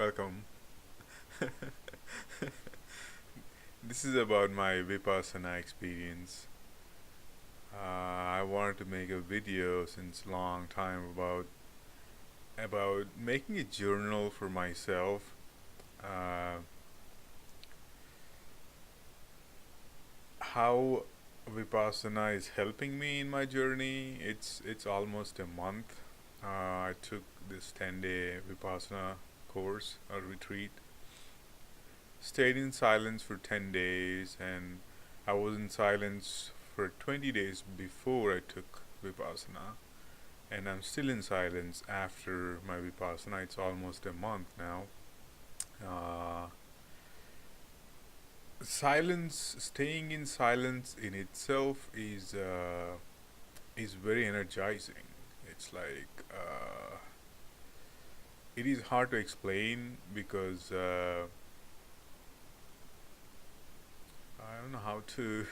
welcome. This is about my Vipassana experience. I wanted to make a video since long time about making a journal for myself. Uh, how Vipassana is helping me in my journey. It's almost a month. I took this 10-day Vipassana course or retreat. Stayed in silence for 10 days, and I was in silence for 20 days before I took Vipassana, and I'm still in silence after my Vipassana. It's almost a month now. Uh, Staying in silence in itself is very energizing. It's like it is hard to explain because I don't know how to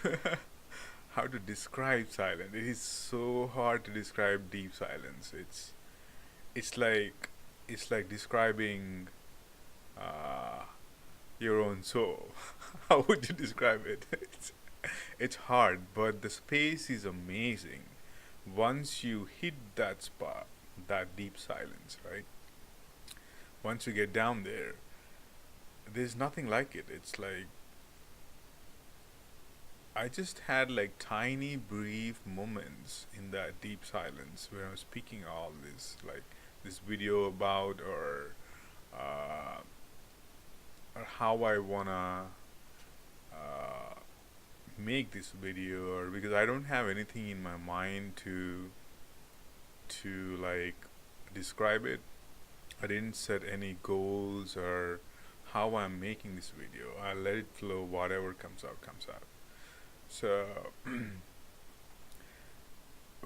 how to describe silence. It is so hard to describe deep silence. It's like it's like describing uh, your own soul. How would you describe it? It's hard, but the space is amazing. Once you hit that spot, that deep silence, right? Once you get down there, there's nothing like it. It's like I just had like tiny brief moments in that deep silence where I'm speaking all this, like this video about uh, or how I wanna uh, make this video, or because I don't have anything in my mind to like describe it. I didn't set any goals or how I'm making this video. I let it flow. Whatever comes out, comes out. So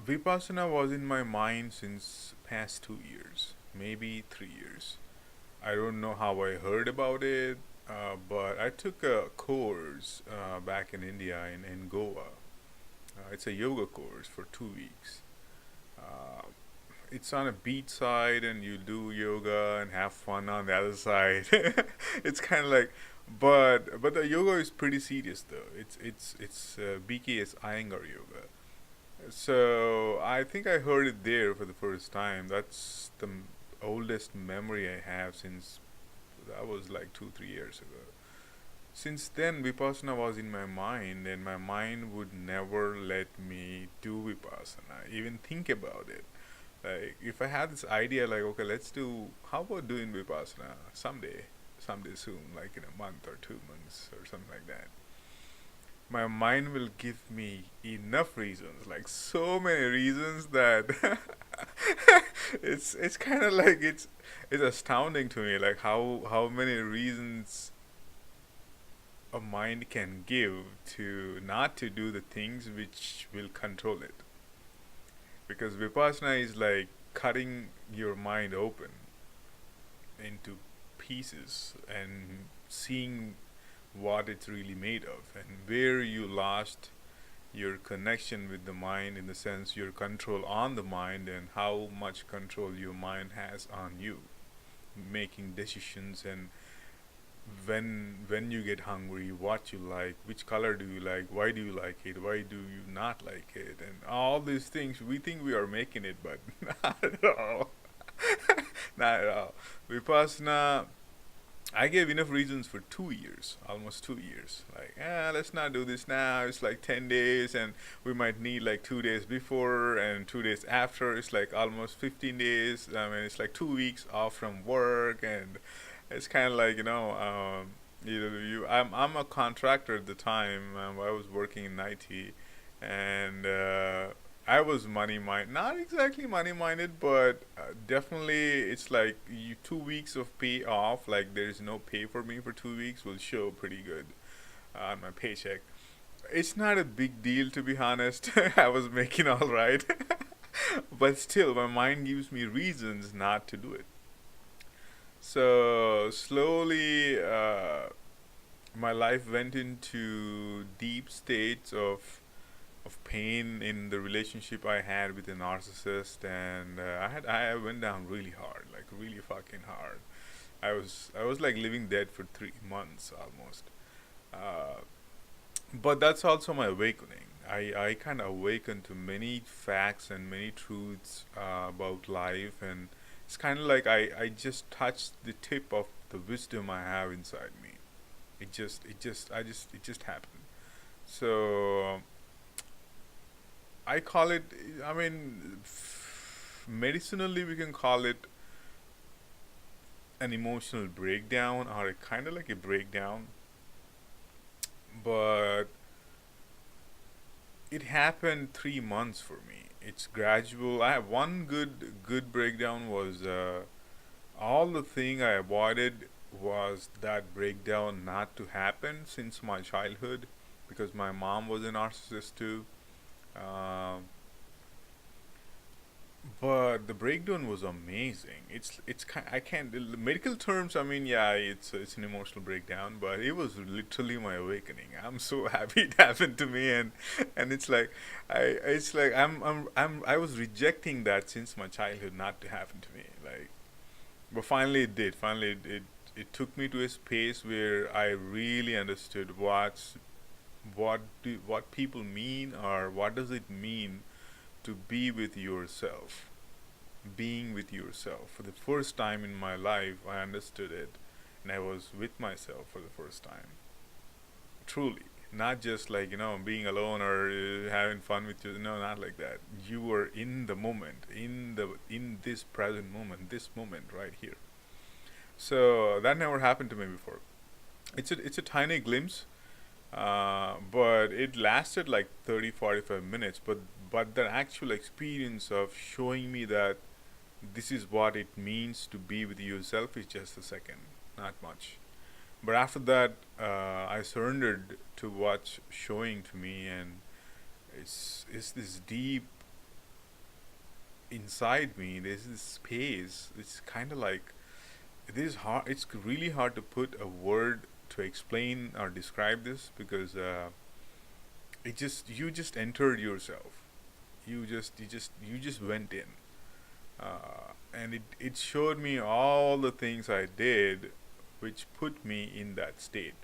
Vipassana was in my mind since past 2 years, maybe 3 years. I don't know how I heard about it, but I took a course back in India in Goa. It's a yoga course for 2 weeks. Uh, it's on a beach side, and you do yoga and have fun on the other side. It's kind of like, but the yoga is pretty serious though. It's BKS Iyengar yoga. So I think I heard it there for the first time. That's the oldest memory I have since that was like 2 3 years ago. Since then, Vipassana was in my mind, and my mind would never let me do Vipassana, even think about it. Like, if I had this idea, like, okay, how about doing Vipassana someday soon, like in a month or 2 months or something like that. My mind will give me enough reasons, like so many reasons that it's kind of like it's astounding to me, like how many reasons a mind can give to not to do the things which will control it. Because Vipassana is like cutting your mind open into pieces and seeing what it's really made of, and where you lost your connection with the mind, in the sense your control on the mind, and how much control your mind has on you making decisions, and when you get hungry, what you like, which color do you like, why do you like it, why do you not like it, and all these things. We think we are making it, but not at all. Not at all. Vipassana, I gave enough reasons for 2 years, almost 2 years. Like, let's not do this now. It's like 10 days, and we might need like 2 days before and 2 days after. It's like almost 15 days. I mean, it's like 2 weeks off from work, and it's kind of like, I'm a contractor at the time. I was working in IT, and I was money minded, not exactly money minded, but definitely it's like 2 weeks of pay off. Like, there's no pay for me for 2 weeks will show pretty good on my paycheck. It's not a big deal, to be honest. I was making all right, but still, my mind gives me reasons not to do it. So slowly, my life went into deep states of pain in the relationship I had with a narcissist, and I went down really hard, like really fucking hard. I was like living dead for 3 months almost. Uh, but that's also my awakening. I kind of awakened to many facts and many truths about life, and it's kind of like I just touched the tip of the wisdom I have inside me. It just happened. So I call it. I mean, medicinally we can call it an emotional breakdown or a kind of like a breakdown, but it happened 3 months for me. It's gradual. I have one good breakdown was all the thing I avoided was that breakdown not to happen since my childhood because my mom was a narcissist too. Um, but the breakdown was amazing. I can't the medical terms. I mean, yeah, it's an emotional breakdown, but it was literally my awakening. I'm so happy it happened to me, and it's like I was rejecting that since my childhood not to happen to me. Like, but finally it did. Finally it took me to a space where I really understood what people mean or what does it mean to be with yourself. Being with yourself. For the first time in my life, I understood it, and I was with myself for the first time. Truly. Not just like, being alone or having fun with you. No, not like that. You were in the moment, in this present moment, this moment right here. So that never happened to me before. It's a tiny glimpse, but it lasted like 30-45 minutes. But the actual experience of showing me that this is what it means to be with yourself is just a second, not much. But after that, I surrendered to what's showing to me, and it's this deep inside me. There's this space. It's kind of like it is hard. It's really hard to put a word to explain or describe this because it just you just entered yourself. You just went in, and it showed me all the things I did, which put me in that state,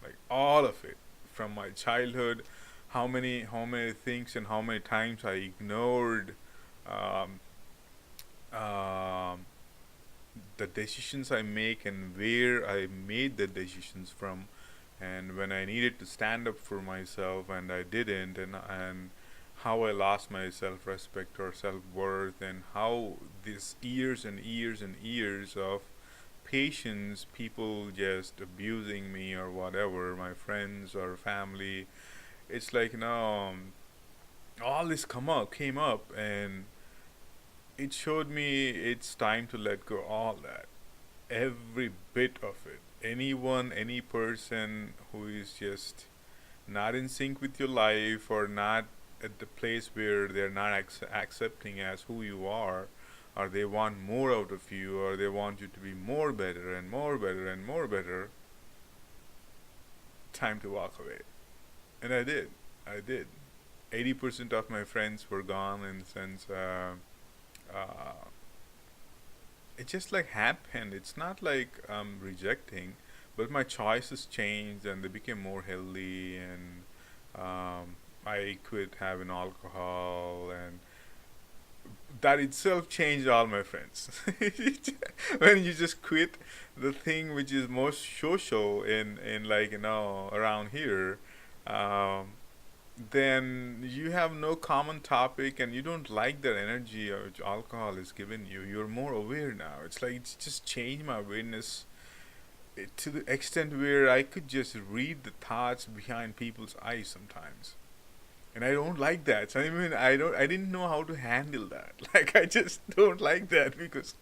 like all of it, from my childhood, how many things and how many times I ignored um, um, the decisions I make and where I made the decisions from, and when I needed to stand up for myself and I didn't, and how I lost my self respect or self worth, and how these years and years and years of patience, people just abusing me or whatever, my friends or family. It's like, all this came up, and it showed me it's time to let go all that, every bit of it. Anyone, any person who is just not in sync with your life or not at the place where they're not accepting as who you are, or they want more out of you, or they want you to be more better and more better and more better, time to walk away. And I did. I did. 80% of my friends were gone in the sense, uh, it just like happened. It's not like I'm rejecting, but my choices changed and they became more healthy, and I quit having alcohol, and that itself changed all my friends. When you just quit the thing which is most social in like around here, um, then you have no common topic and you don't like that energy which alcohol is giving you. You're more aware now. It's like it's just changed my awareness to the extent where I could just read the thoughts behind people's eyes sometimes. And I don't like that. So I mean, I didn't know how to handle that. Like I just don't like that because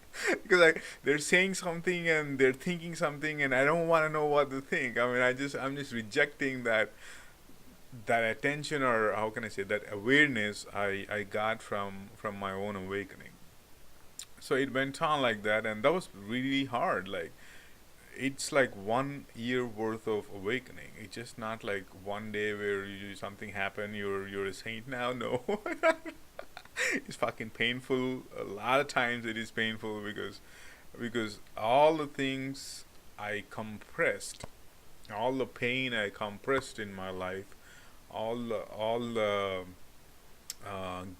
like they're saying something and they're thinking something, and I don't want to know what they think. I mean, I'm just rejecting that attention, or how can I say, that awareness I got from my own awakening. So it went on like that, and that was really hard. Like it's like 1 year worth of awakening. It's just not like one day where something happened, you're a saint now. No, it's fucking painful. A lot of times it is painful because because all the things I compressed, all the pain I compressed in my life, all the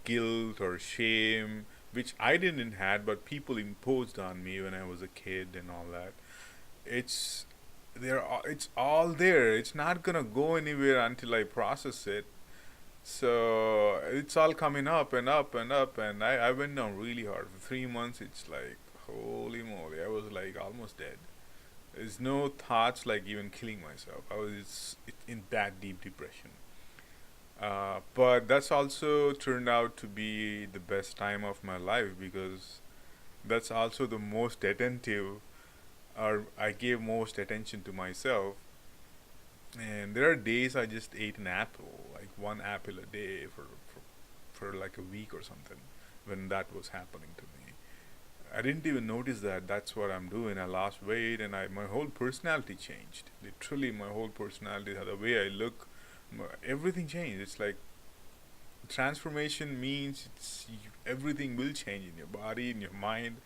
guilt or shame which I didn't had, but people imposed on me when I was a kid and all that. It's it's all there. It's not gonna go anywhere until I process it. So it's all coming up and up and up, and I went down really hard for 3 months. It's like holy moly, I was like almost dead. There's no thoughts like even killing myself. I was in that deep depression. But that's also turned out to be the best time of my life because that's also the most attentive, or I gave most attention to myself. And there are days I just ate an apple, like one apple a day for like a week or something when that was happening to me. I didn't even notice that that's what I'm doing. I lost weight and my whole personality changed. Literally, my whole personality, the way I look, everything changed. It's like transformation means everything will change in your body, in your mind.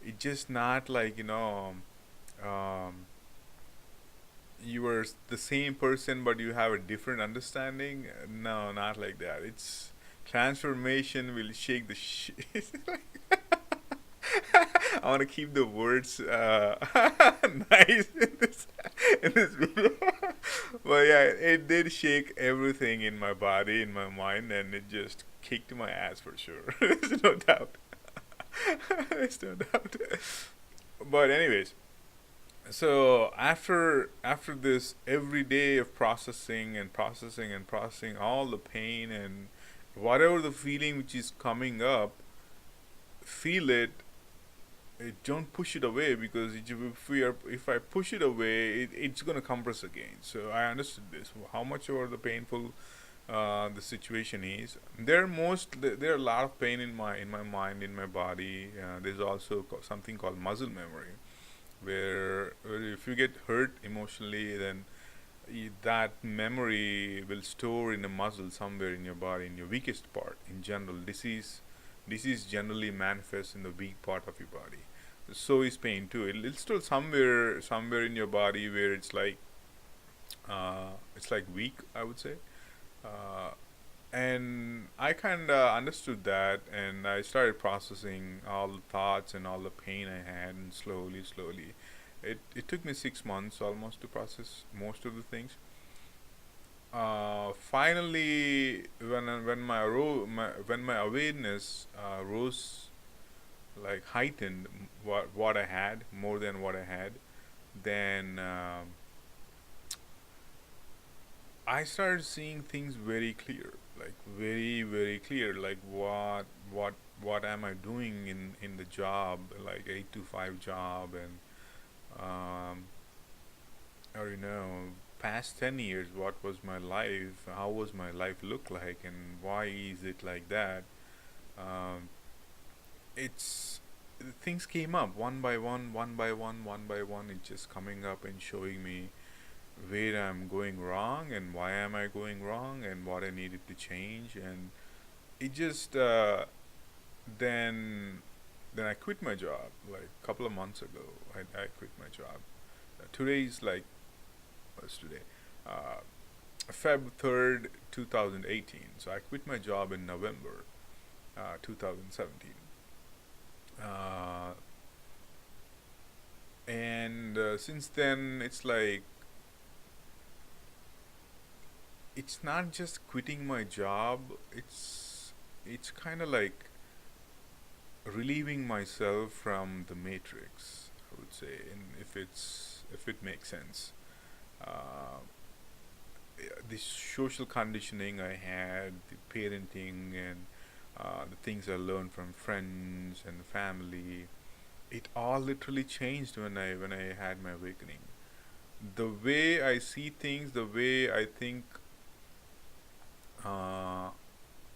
It's just not like, um, you are the same person but you have a different understanding. No, not like that. It's transformation will shake the I want to keep the words nice in this video. But yeah, it did shake everything in my body, in my mind, and it just kicked my ass for sure. There's no doubt. There's no doubt. But anyways, so after this every day of processing and processing and processing all the pain and whatever the feeling which is coming up, feel it. Don't push it away because if I push it away, it's gonna compress again. So I understood this. How much over the painful the situation is. There are a lot of pain in my mind, in my body. There's also something called muscle memory, where if you get hurt emotionally, then that memory will store in a muscle somewhere in your body, in your weakest part. In general, disease generally manifests in the weak part of your body. So is pain too. It's still somewhere in your body where it's like weak, I would say. Uh, and I kind of understood that, and I started processing all the thoughts and all the pain I had, and slowly, it took me 6 months almost to process most of the things. Finally, when my awareness rose, like heightened, what I had more than what I had, then I started seeing things very clear, like very clear, like what am I doing in the job, like 8 to 5 job, and um, or past 10 years, what was my life? How was my life look like, and why is it like that? Um, it's Things came up one by one, one by one. It's just coming up and showing me where I'm going wrong and why am I going wrong and what I needed to change. And it just then then I quit my job like a couple of months ago. I quit my job. Today's like what's today? Uh, Feb 3rd, 2018. So I quit my job in November 2017. Uh, and since then, it's not just quitting my job. It's kind of like relieving myself from the matrix, I would say, and if it makes sense. Uh, the social conditioning I had, the parenting, and the things I learned from friends and family, it all literally changed when I had my awakening. The way I see things, the way I think, uh,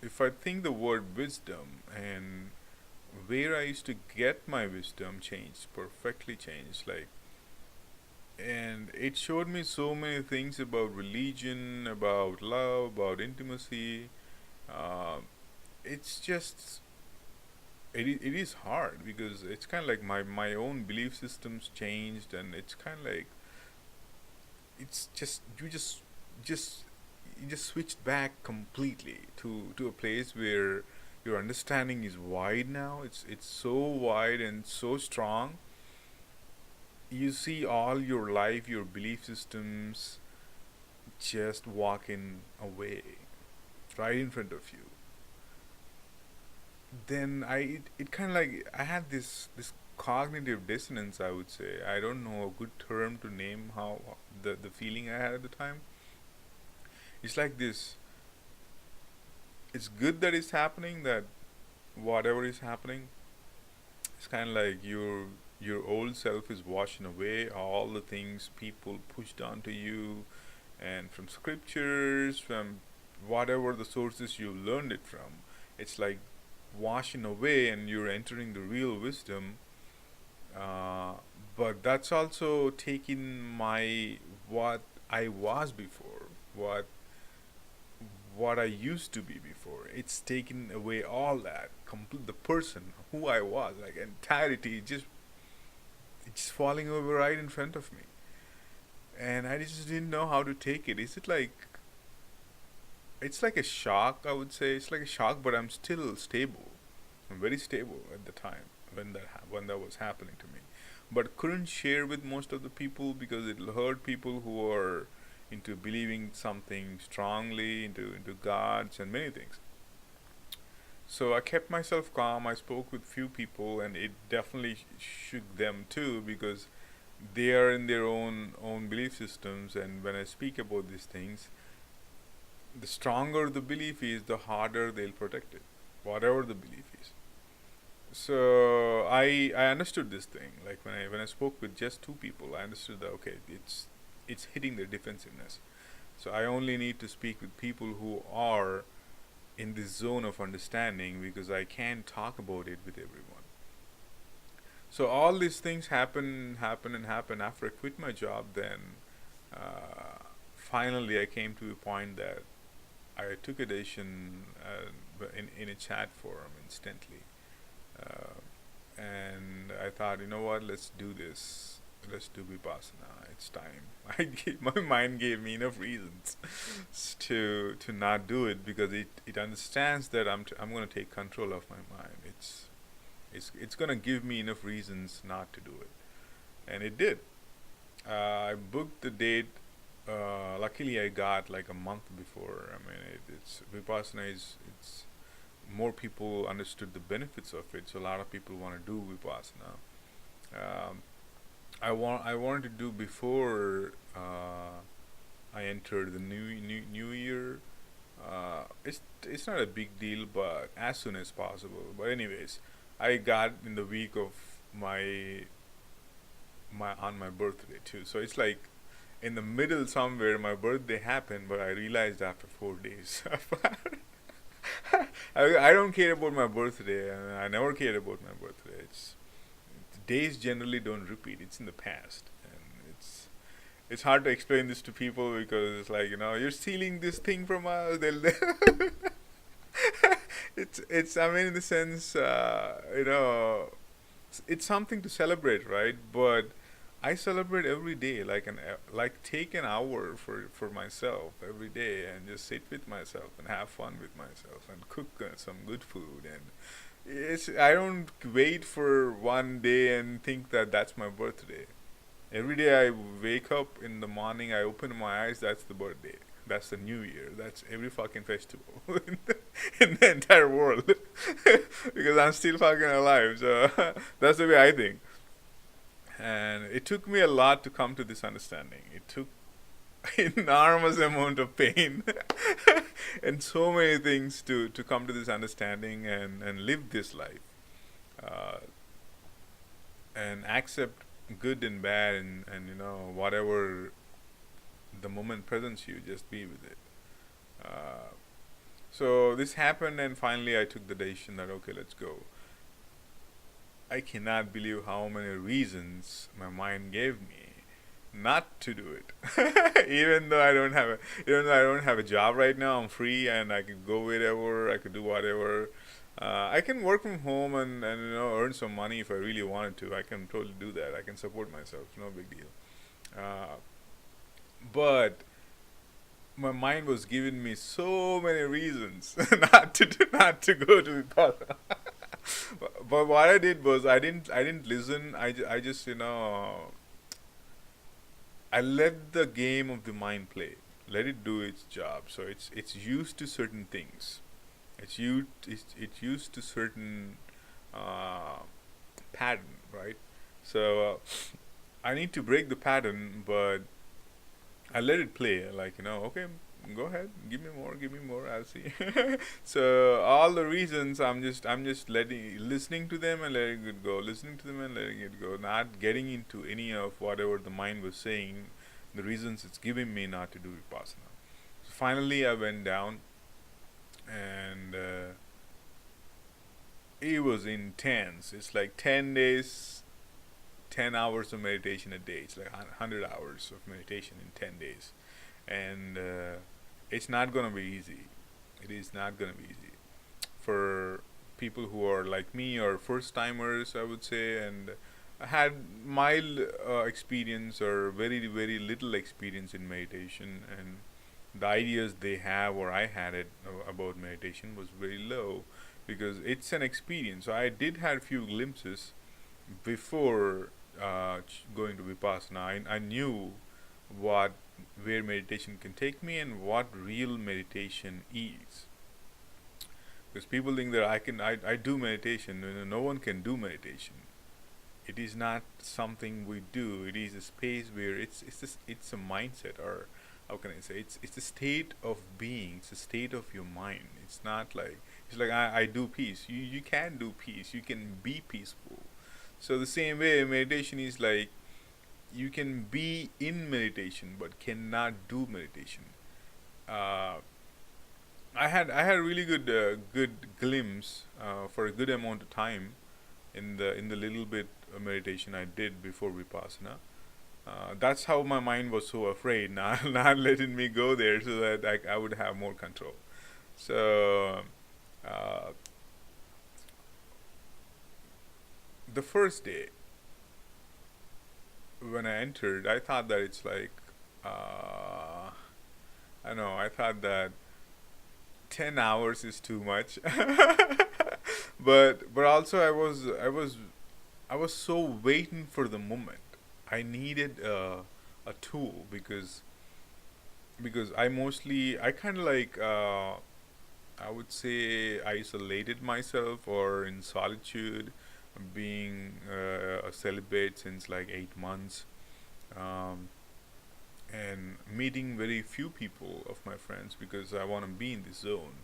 if I think the word wisdom and where I used to get my wisdom changed, perfectly changed. Like, and it showed me so many things about religion, about love, about intimacy. Uh, it's just it is hard because it's kind of like my own belief systems changed, and it's kind of like it's just just you just switched back completely to a place where your understanding is wide now. It's so wide and so strong. You see all your life, your belief systems just walking away right in front of you. Then it kind of like I had this cognitive dissonance, I would say. I don't know a good term to name how the feeling I had at the time. It's like this. It's good that it's happening. That whatever is happening, it's kind of like your old self is washing away all the things people pushed onto you, and from scriptures, from whatever the sources you learned it from. It's like washing away, and you're entering the real wisdom. Uh, but that's also taking my what I was before, what I used to be before. It's taken away all that, complete the person who I was, like entirety, just it's just falling over right in front of me, and I just didn't know how to take it. Is it like it's like a shock? I would say it's like a shock, but I'm still stable. I'm very stable at the time when when that was happening to me, but couldn't share with most of the people because it hurt people who are into believing something strongly into gods and many things. So I kept myself calm. I spoke with few people, and it definitely shook them too because they are in their own belief systems. And when I speak about these things, the stronger the belief is, the harder they'll protect it, whatever the belief is. So I understood this thing. Like when I spoke with just two people, I understood that okay, it's hitting their defensiveness. So I only need to speak with people who are in this zone of understanding because I can't talk about it with everyone. So all these things happen after I quit my job. Then finally I came to a point that I took a decision in a chat forum instantly, uh, and I thought, you know what, let's do this. Let's do Vipassana. It's time. My mind gave me enough reasons to not do it because it understands that I'm going to take control of my mind. It's going to give me enough reasons not to do it, and it did. I booked the date. Luckily, I got like a month before. I mean, it's Vipassana is it's more people understood the benefits of it, so a lot of people want to do Vipassana. Um, I wanted to do before I entered the new year. It's not a big deal, but as soon as possible. But anyways, I got in the week of my my on my birthday too. So it's like in the middle somewhere my birthday happened, but I realized after 4 days. I don't care about my birthday. I never cared about my birthday. It's days generally don't repeat. It's in the past, and it's hard to explain this to people because it's like you're stealing this thing from us. It's I mean in the sense it's something to celebrate, right? But I celebrate every day, like take an hour for myself every day and just sit with myself and have fun with myself and cook some good food. And it's I don't wait for one day and think that that's my birthday. Every day I wake up in the morning, I open my eyes, that's the birthday. That's the new year. That's every fucking festival in the entire world. Because I'm still fucking alive. So that's the way I think. And it took me a lot to come to this understanding. It took enormous amount of pain and so many things to come to this understanding and live this life. Uh, and accept good and bad and whatever the moment presents you, just be with it. Uh, so this happened, and finally I took the decision that okay, let's go. I cannot believe how many reasons my mind gave me not to do it. Even though I don't have a job right now, I'm free and I could go wherever, I could do whatever. I can work from home and earn some money if I really wanted to. I can totally do that. I can support myself. No big deal. Uh, but my mind was giving me so many reasons not to go to Vipassana. But what I did was I didn't listen. I just I let the game of the mind play. Let it do its job. So it's used to certain things. It's used to certain uh, pattern, right? So I need to break the pattern, but I let it play. Like okay, go ahead, give me more. I'll see. So all the reasons I'm just listening to them and letting it go, listening to them and letting it go, not getting into any of whatever the mind was saying, the reasons it's giving me not to do vipassana. So finally, I went down and it was intense. It's like 10 days, 10 hours of meditation a day. It's like 100 hours of meditation in 10 days, and it's not gonna be easy. It is not gonna be easy for people who are like me or first timers, I would say, and had mild experience or very little experience in meditation, and the ideas they have or I had it about meditation was very low because it's an experience. So I did have a few glimpses before going to Vipassana. I knew what where meditation can take me and what real meditation is. Because people think that I do meditation. No one can do meditation. It is not something we do. It is a space where it's a mindset, or how can I say, it's a state of being. It's a state of your mind. It's not like it's like I do peace. You can do peace. You can be peaceful. So the same way meditation is like you can be in meditation but cannot do meditation. Uh, I had a really good glimpse for a good amount of time in the little bit of meditation I did before vipassana. That's how my mind was so afraid, not letting me go there, so that I would have more control. So uh, the first day when I entered, I thought that it's like I don't know. I thought that 10 hours is too much, but also I was so waiting for the moment. I needed a tool because I kind of like I would say isolated myself or in solitude, being a celibate since like 8 months, um, and meeting very few people of my friends because I want to be in this zone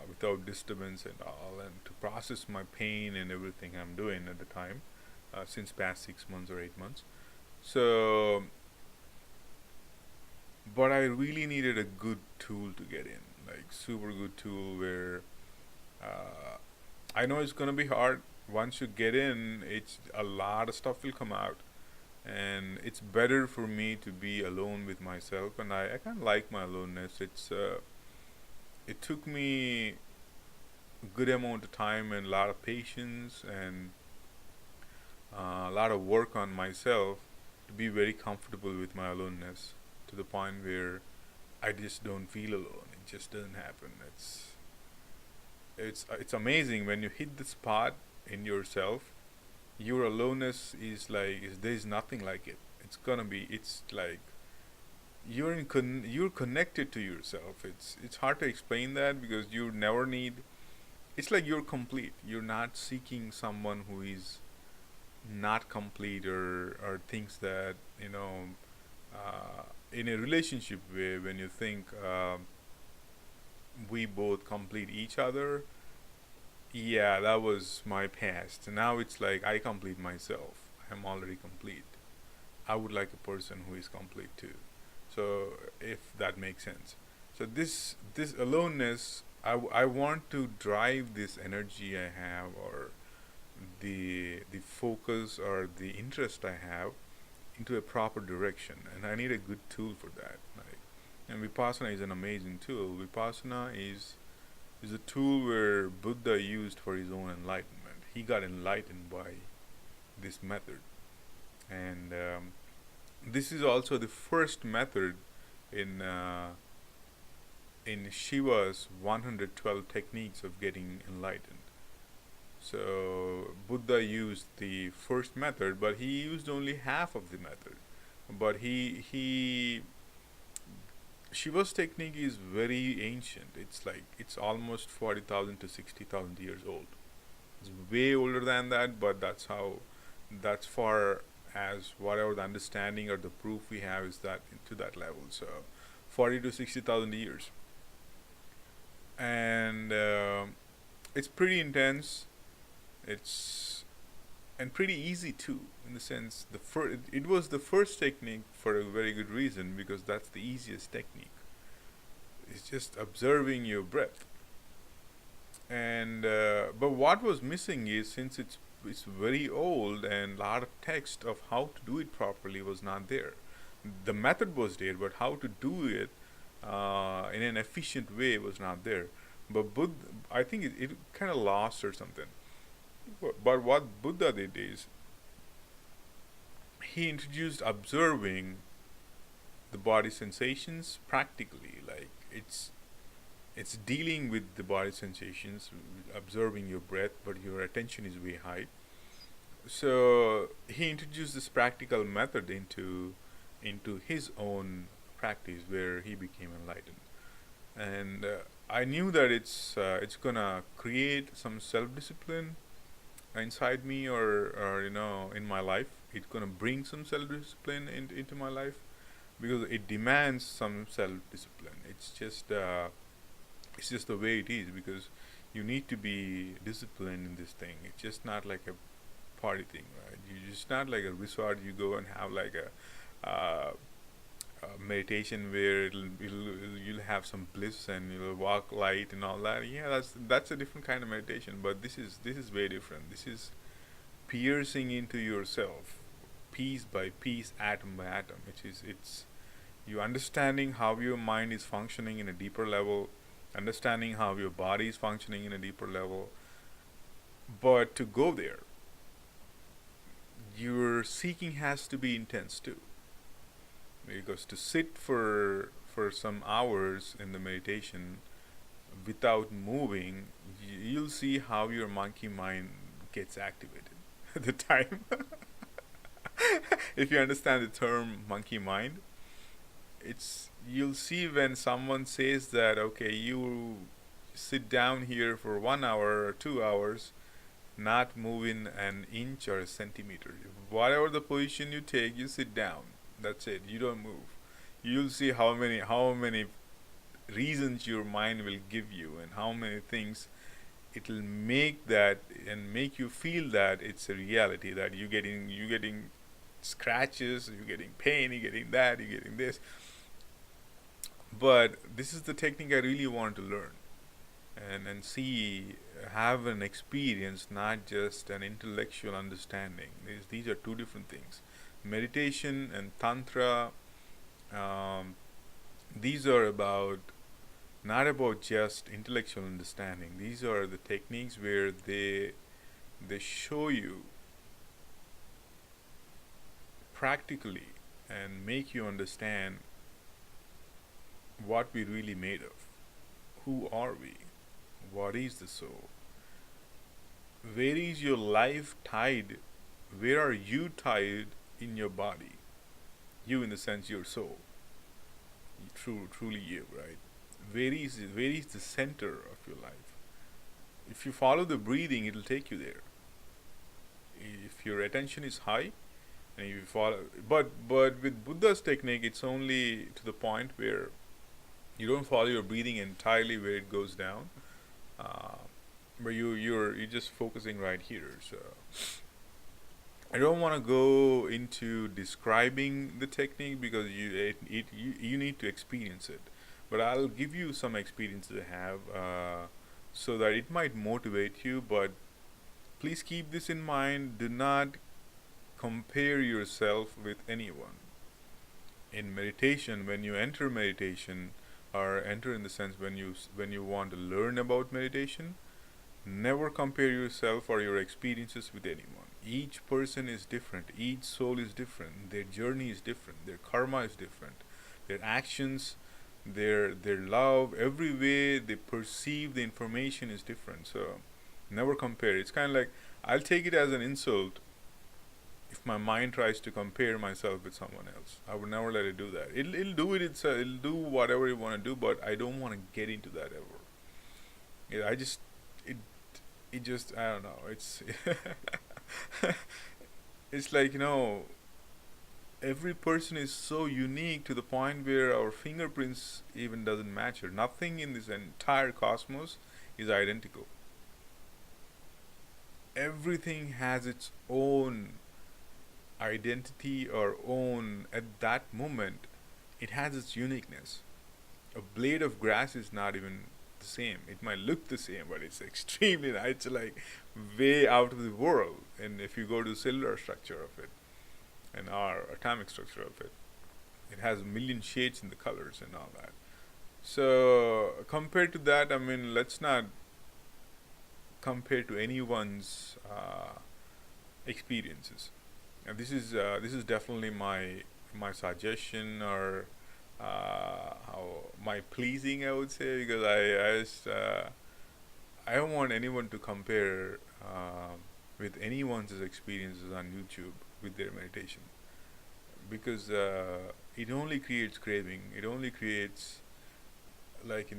without disturbance and all, and to process my pain and everything I'm doing at the time, since past 6 months or 8 months. So, but I really needed a good tool to get in, like super good tool where uh, I know it's gonna be hard. Once you get in, it's a lot of stuff will come out, and it's better for me to be alone with myself. And I kind of like my aloneness. It took me a good amount of time and a lot of patience and a lot of work on myself to be very comfortable with my aloneness to the point where I just don't feel alone. It just doesn't happen. It's amazing when you hit the spot in yourself. Your aloneness is like there's nothing like it. It's like you're connected to yourself. It's hard to explain that because you never need. It's like you're complete. You're not seeking someone who is not complete, or thinks that in a relationship way, when you think we both complete each other. Yeah, that was my past. Now it's like I complete myself. I'm already complete. I would like a person who is complete too. So if that makes sense. So this aloneness, I want to drive this energy I have, or the focus or the interest I have, into a proper direction, and I need a good tool for that. Like, and Vipassana is an amazing tool. Vipassana is is a tool where Buddha used for his own enlightenment. He got enlightened by this method, and this is also the first method in Shiva's 112 techniques of getting enlightened. So Buddha used the first method, but he used only half of the method. But he Shiva's technique is very ancient. It's like it's almost 40,000 to 60,000 years old. It's way older than that, but that's far as whatever the understanding or the proof we have is that to that level. So 40 to 60,000 years, and it's pretty intense. It's and pretty easy too, in the sense it was the first technique for a very good reason, because that's the easiest technique. It's just observing your breath. And but what was missing is, since it's very old and a lot of text of how to do it properly was not there. The method was there, but how to do it in an efficient way was not there. But I think it kind of lost or something. But what Buddha did is he introduced observing the body sensations practically. Like it's dealing with the body sensations, observing your breath, but your attention is way high. So he introduced this practical method into his own practice, where he became enlightened. And I knew that it's gonna create some self discipline inside me, or in my life. It's gonna bring some self discipline into my life, because it demands some self discipline. It's just the way it is, because you need to be disciplined in this thing. It's just not like a party thing, right? You just not like a resort. You go and have like a meditation where you'll have some bliss and you'll walk light and all that. Yeah, that's a different kind of meditation. But this is way different. This is piercing into yourself, piece by piece, atom by atom. It's you understanding how your mind is functioning in a deeper level, understanding how your body is functioning in a deeper level. But to go there, your seeking has to be intense too, because to sit for some hours in the meditation without moving, you'll see how your monkey mind gets activated at the time. If you understand the term monkey mind, it's you'll see when someone says that, okay, you sit down here for 1 hour or 2 hours, not moving an inch or a centimeter. Whatever the position you take, you sit down. That's it. You don't move. You'll see how many reasons your mind will give you, and how many things it'll make that and make you feel that it's a reality, that you getting scratches, you're getting pain, you're getting that, you're getting this. But this is the technique I really want to learn, and see, have an experience, not just an intellectual understanding. These are two different things. Meditation and tantra, um, these are about not about just intellectual understanding. These are the techniques where they show you practically and make you understand what we're really made of. Who are we? What is the soul? Where is your life tied? Where are you tied in your body? You, in the sense, your soul. Truly you, right? Where is the center of your life? If you follow the breathing, it'll take you there. If your attention is high, and you follow, but with Buddha's technique, it's only to the point where you don't follow your breathing entirely where it goes down, uh, but you're just focusing right here. So I don't want to go into describing the technique, because you need to experience it. But I'll give you some experiences I have, so that it might motivate you. But please keep this in mind. Do not compare yourself with anyone. In meditation, when you enter meditation, or enter in the sense when you want to learn about meditation. Never compare yourself or your experiences with anyone. Each person is different. Each soul is different. Their journey is different. Their karma is different. Their actions, their love, every way they perceive the information is different. So never compare. It's kind of like, I'll take it as an insult if my mind tries to compare myself with someone else. I would never let it do that. It'll do it itself. It'll do whatever it want to do, but I don't want to get into that ever. Yeah, it it just, I don't know. It's it's like, every person is so unique to the point where our fingerprints even doesn't match. Or nothing in this entire cosmos is identical. Everything has its own identity or own, at that moment it has its uniqueness. A blade of grass is not even the same. It might look the same, but it's extremely, it's like way out of the world. And if you go to the cellular structure of it and our atomic structure of it, it has a million shades in the colors and all that. So compared to that, I mean, let's not compare to anyone's experiences. And this is definitely my suggestion, or how my pleasing, I would say, because I don't want anyone to compare with anyone's experiences on YouTube with their meditation, because it only creates craving. It only creates, like,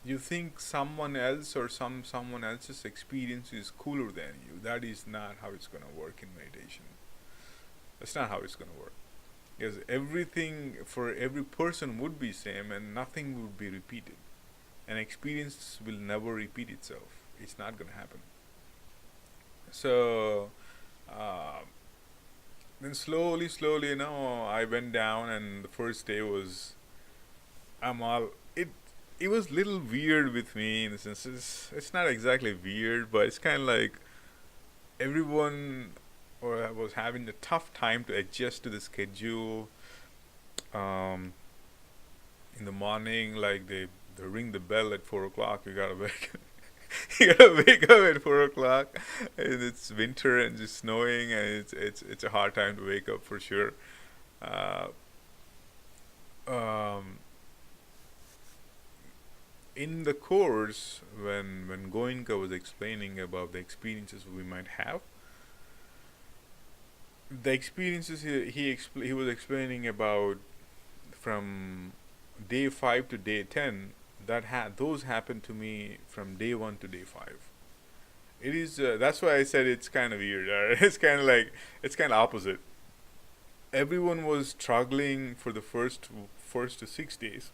you think someone else or someone else's experience is cooler than you. That is not how it's gonna work in meditation. That's not how it's gonna work. Because everything for every person would be same, and nothing would be repeated. An experience will never repeat itself. It's not gonna happen. So then slowly, I went down, and the first day was, I'm all it. It was little weird with me in the sense, it's not exactly weird, but it's kind of like everyone was having a tough time to adjust to the schedule. Um, in the morning, like they ring the bell at 4 o'clock. You gotta wake you gotta wake up at 4 o'clock, and it's winter and just snowing, and it's a hard time to wake up for sure. Uh, um, in the course, when Goenka was explaining about the experiences we might have, the experiences he was explaining about from day 5 to day 10, those happened to me from day 1 to day 5. It is that's why I said it's kind of weird. It's kind of like, it's kind of opposite. Everyone was struggling for the first to 6 days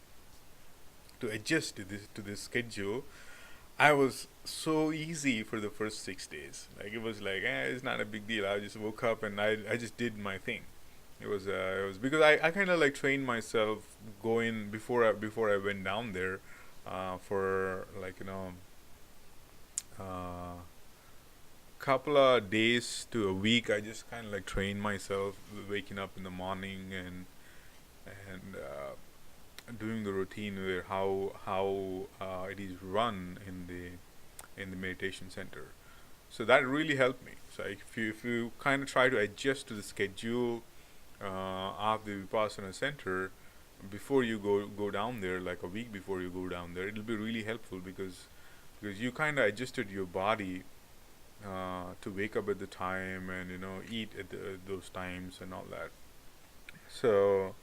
to adjust to this schedule. I was so easy for the first 6 days. Like, it was like, it's not a big deal. I just woke up and I just did my thing. It was because I kind of like trained myself going before I went down there, for, like, couple of days to a week. I just kind of like trained myself waking up in the morning, and doing the routine where how it is run in the meditation center. So that really helped me. So if you kind of try to adjust to the schedule of the Vipassana center before you go down there, like a week before you go down there, it'll be really helpful, because you kind of adjusted your body to wake up at the time, and eat at those times and all that. So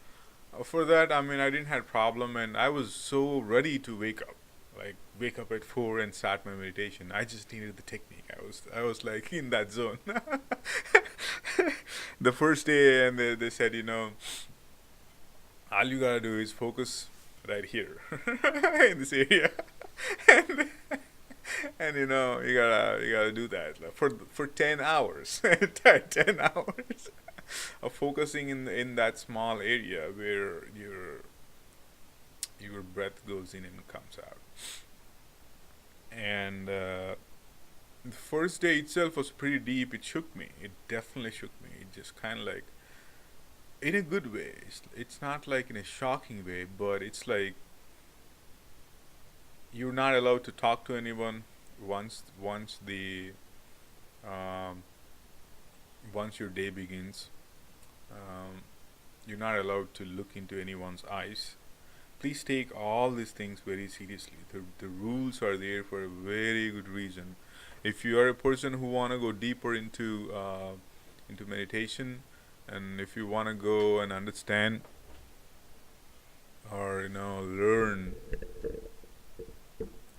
for that, I mean, I didn't have problem, and I was so ready to wake up at 4 and start my meditation. I just needed the technique. I was like in that zone. The first day, and they said, all you gotta do is focus right here in this area, and, you gotta do that, like, for 10 hours. 10 hours of focusing in that small area where your breath goes in and comes out. And the first day itself was pretty deep. It shook me. It definitely shook me. It just kind of like, in a good way. It's not like in a shocking way, but it's like you're not allowed to talk to anyone once the um, once your day begins. Um, you're not allowed to look into anyone's eyes. Please take all these things very seriously. The rules are there for a very good reason. If you are a person who want to go deeper into meditation, and if you want to go and understand or learn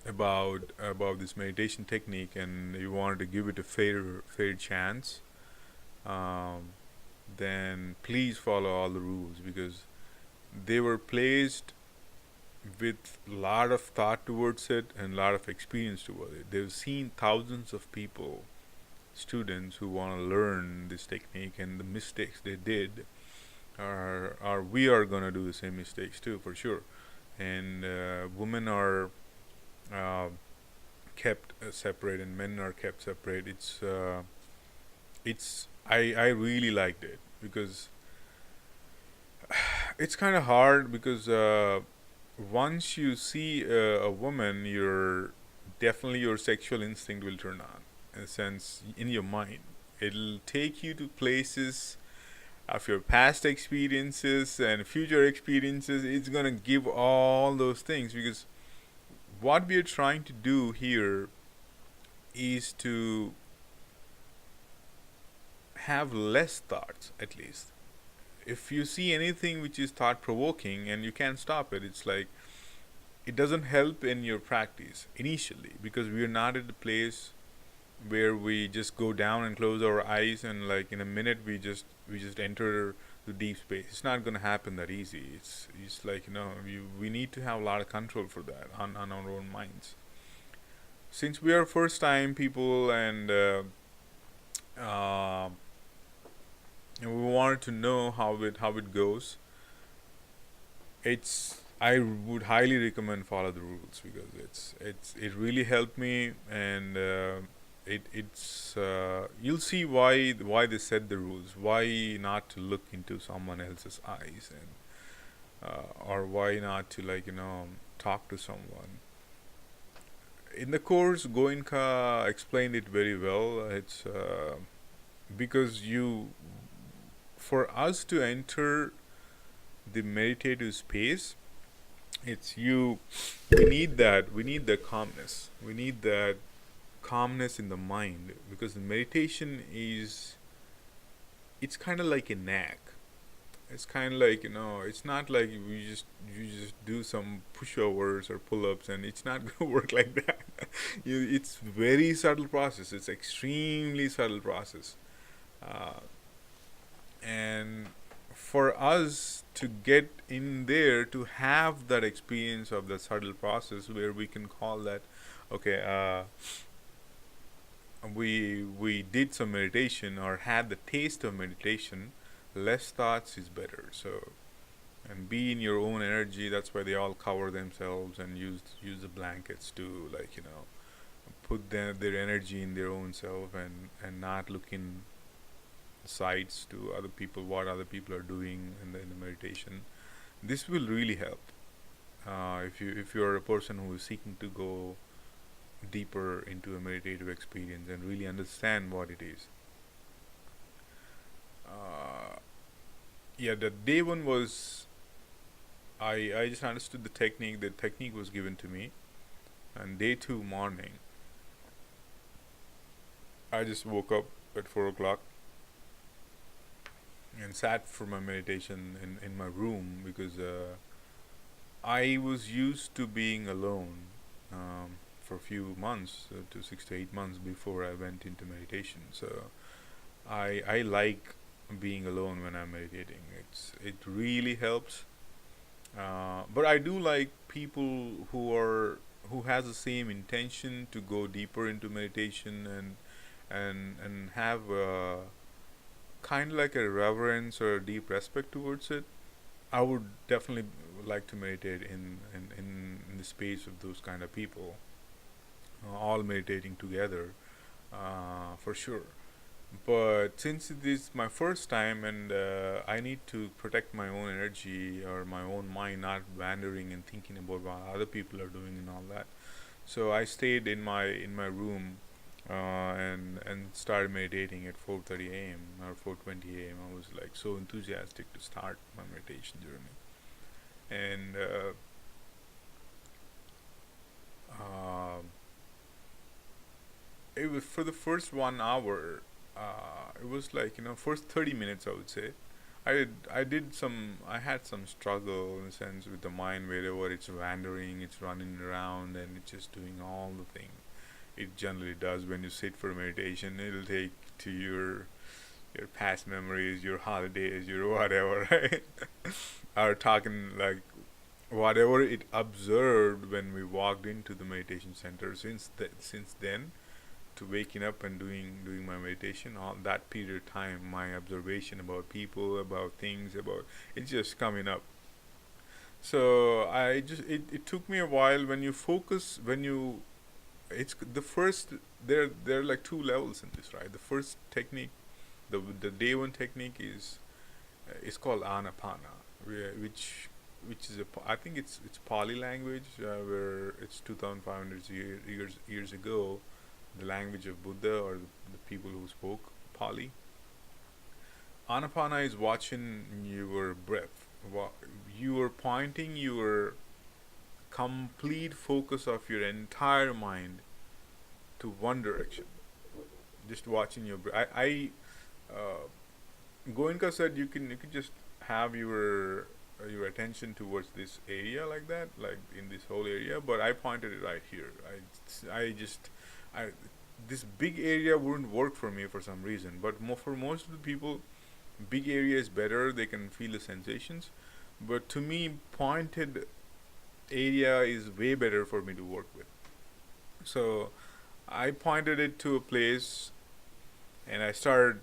about this meditation technique, and you wanted to give it a fair chance, um, then please follow all the rules, because they were placed with a lot of thought towards it and a lot of experience towards it. They've seen thousands of people, students who want to learn this technique, and the mistakes they did are we are gonna do the same mistakes too, for sure. And women are uh, kept separate, and men are kept separate. It's I really liked it, because it's kind of hard, because once you see a woman, your sexual instinct will turn on, in a sense, in your mind. It'll take you to places of your past experiences and future experiences. It's gonna give all those things, because what we are trying to do here is to have less thoughts, at least. If you see anything which is thought provoking and you can't stop it, it's like it doesn't help in your practice initially, because we are not at the place where we just go down and close our eyes, and like in a minute we just enter the deep space. It's not going to happen that easy. It's like we need to have a lot of control for that on our own minds. Since we are first time people, uh, and we wanted to know how it goes, it's I would highly recommend follow the rules, because it really helped me. And it's you'll see why they set the rules, why not to look into someone else's eyes, and or why not to talk to someone. In the course, Goenka explained it very well. It's because you for us to enter the meditative space, it's you we need the calmness, we need that calmness in the mind, because the meditation is it's kind of like a knack. It's kind of like it's not like you just do some pushovers or pull-ups, and it's not going to work like that. It's very subtle process. It's extremely subtle process. uh, and for us to get in there, to have that experience of the subtle process, where we can call that, okay, we did some meditation or had the taste of meditation, less thoughts is better. So, and be in your own energy. That's why they all cover themselves and use the blankets to put their energy in their own self, and not looking sides to other people, what other people are doing in the meditation. This will really help if you're a person who is seeking to go deeper into a meditative experience and really understand what it is. uh, yeah, the day one was, I just understood the technique was given to me. And day two morning, I just woke up at 4 o'clock and sat for my meditation in my room, because I was used to being alone for a few months, to 6 to 8 months before I went into meditation. So I like being alone when I'm meditating. It really helps. But I do like people who has the same intention to go deeper into meditation, and have kind of like a reverence or a deep respect towards it. I would definitely like to meditate in the space of those kind of people, all meditating together, for sure. But since it is my first time, and I need to protect my own energy or my own mind not wandering and thinking about what other people are doing and all that, so I stayed in my room, and started meditating at 4:30 a.m. or 4:20 a.m. I was like so enthusiastic to start my meditation journey, and uh, it was for the first 1 hour. It was like, first 30 minutes, I would say. I had some struggle in a sense with the mind, wherever it's wandering, it's running around, and it's just doing all the thing it generally does when you sit for meditation. It'll take to your past memories, your holidays, your whatever, right? Are talking like whatever it observed when we walked into the meditation center. Since then, to waking up and doing my meditation, all that period of time, my observation about people, about things, about it's just coming up. So it took me a while. When you focus, when you it's the first, there are like two levels in this, right? The first technique, the day one technique is called anapana, which is I think it's Pali language, where it's 2,500 years ago, the language of Buddha, or the people who spoke Pali. Anapana is watching your breath. You are pointing your complete focus of your entire mind to one direction, just watching your breath. Goenka said you can just have your attention towards this area like that, like in this whole area. But I pointed it right here. I just I this big area wouldn't work for me for some reason. But for most of the people, big area is better. They can feel the sensations. But to me, pointed area is way better for me to work with. So I pointed it to a place, and I started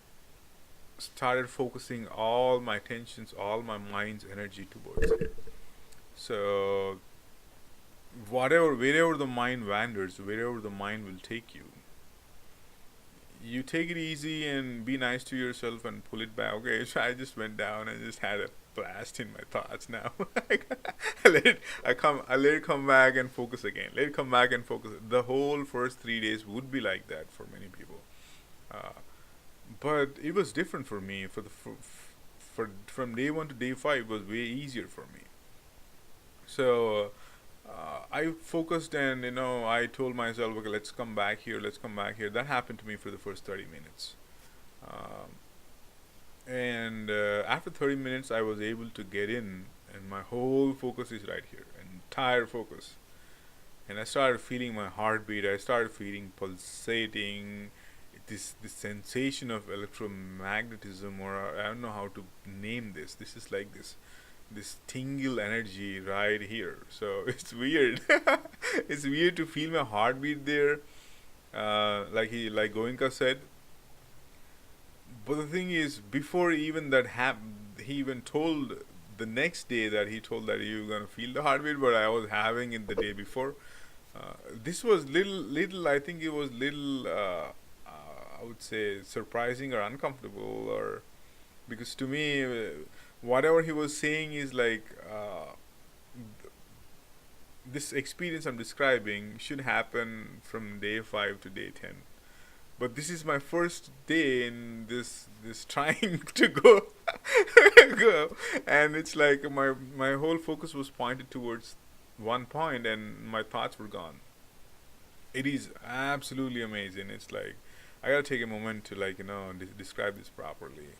focusing all my attentions, all my mind's energy towards it. So wherever the mind wanders, wherever the mind will take you, you take it easy and be nice to yourself and pull it back. Okay, so I just went down and just had a blast in my thoughts now. I let it come back and focus again. Let it come back and focus. The whole first 3 days would be like that for many people. Uh, but it was different for me. For from day one to day five, it was way easier for me. So I focused, and I told myself, okay, let's come back here, let's come back here. That happened to me for the first 30 minutes, um, and after 30 minutes, I was able to get in, and my whole focus is right here, entire focus. And I started feeling my heartbeat. I started feeling pulsating, this sensation of electromagnetism, or I don't know how to name this. This is like this tingle energy right here. So it's weird. It's weird to feel my heartbeat there. Like Goenka said. But the thing is, before even that happened, he even told the next day that he told that you're gonna feel the heartbeat. But I was having it the day before. This was little. I think it was little. I would say surprising or uncomfortable, or because to me, whatever he was saying is like this experience I'm describing should happen from day 5 to day 10. But this is my first day in this trying to go, go, and it's like my whole focus was pointed towards one point, and my thoughts were gone. It is absolutely amazing. It's like I gotta take a moment to describe this properly.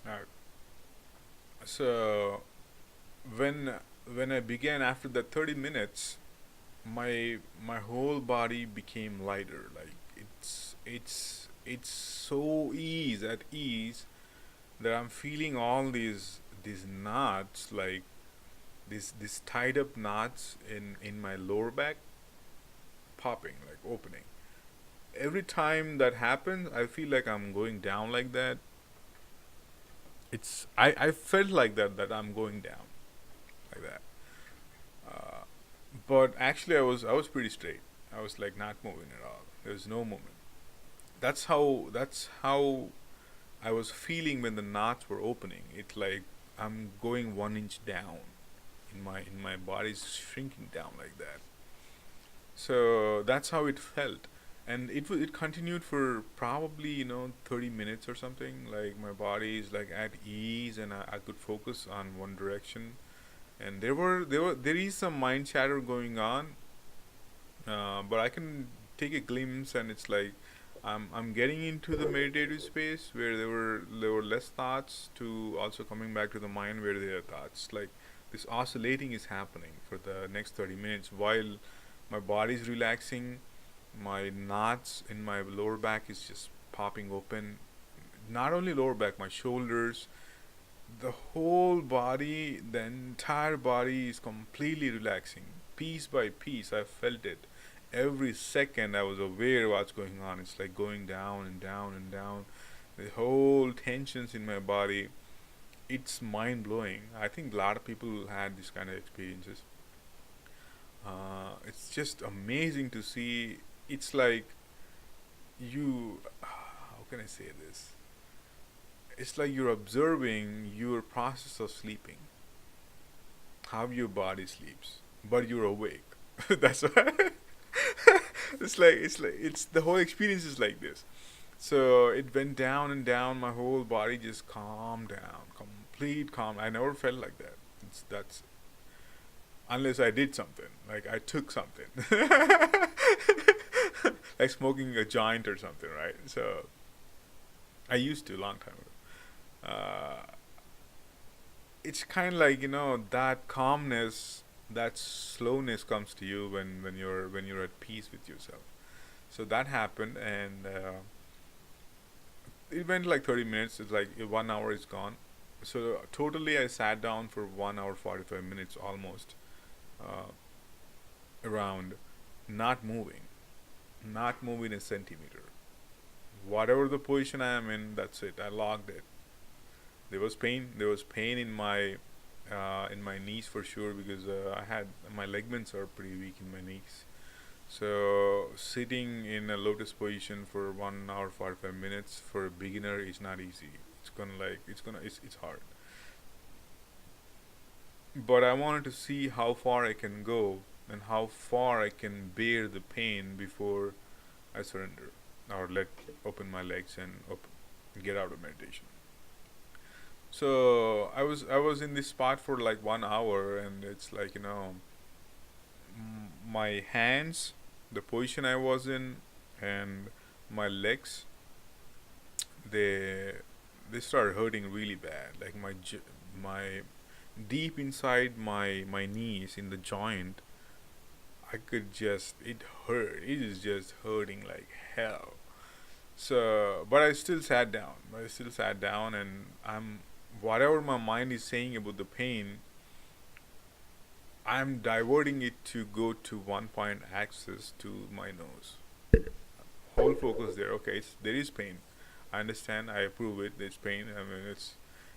Uh, so when when I began after that 30 minutes, my whole body became lighter. Like it's so at ease that I'm feeling all these knots, like this tied up knots in my lower back, popping, like opening. Every time that happens, I feel like I'm going down like that. I felt like that I'm going down like that. Uh, but actually, I was pretty straight. I was like not moving at all. There was no movement. That's how I was feeling when the knots were opening. It's like I'm going 1 inch down in my body's shrinking down like that. So that's how it felt, and it continued for probably 30 minutes or something. Like my body is like at ease, and I could focus on one direction. And there is some mind chatter going on, but I can take a glimpse, and it's like I'm getting into the meditative space where there were less thoughts to also coming back to the mind where there are thoughts. Like this oscillating is happening for the next 30 minutes while my body is relaxing. My knots in my lower back is just popping open. Not only lower back, my shoulders, the whole body, the entire body is completely relaxing. Piece by piece, I felt it. Every second, I was aware of what's going on. It's like going down and down and down. The whole tensions in my body. It's mind blowing. I think a lot of people had this kind of experiences. It's just amazing to see. It's like you. How can I say this? It's like you're observing your process of sleeping, how your body sleeps, but you're awake. That's why it's the whole experience is like this. So it went down and down. My whole body just calmed down, complete calm. I never felt like that. That's unless I did something, like I took something, like smoking a joint or something, right? So I used to a long time ago. It's kind of like that calmness, that slowness comes to you when you're at peace with yourself. So that happened, and it went like 30 minutes. It's like 1 hour is gone. So totally, I sat down for 1 hour 45 minutes almost, uh, around, not moving, not moving a centimeter. Whatever the position I am in, that's it. I logged it. There was pain. There was pain in my knees for sure because I had my ligaments are pretty weak in my knees. So sitting in a lotus position for 1 hour 45 minutes for a beginner is not easy. It's hard. But I wanted to see how far I can go and how far I can bear the pain before I surrender or let open my legs and get out of meditation. So I was in this spot for like 1 hour, and it's like my hands, the position I was in, and my legs, they they started hurting really bad. Like my deep inside my knees in the joint, I could just it hurt. It is just hurting like hell. So, but I still sat down. And I'm whatever my mind is saying about the pain, I'm diverting it to go to one point axis to my nose. Whole focus there. Okay, there is pain. I understand. I approve it. There's pain. I mean,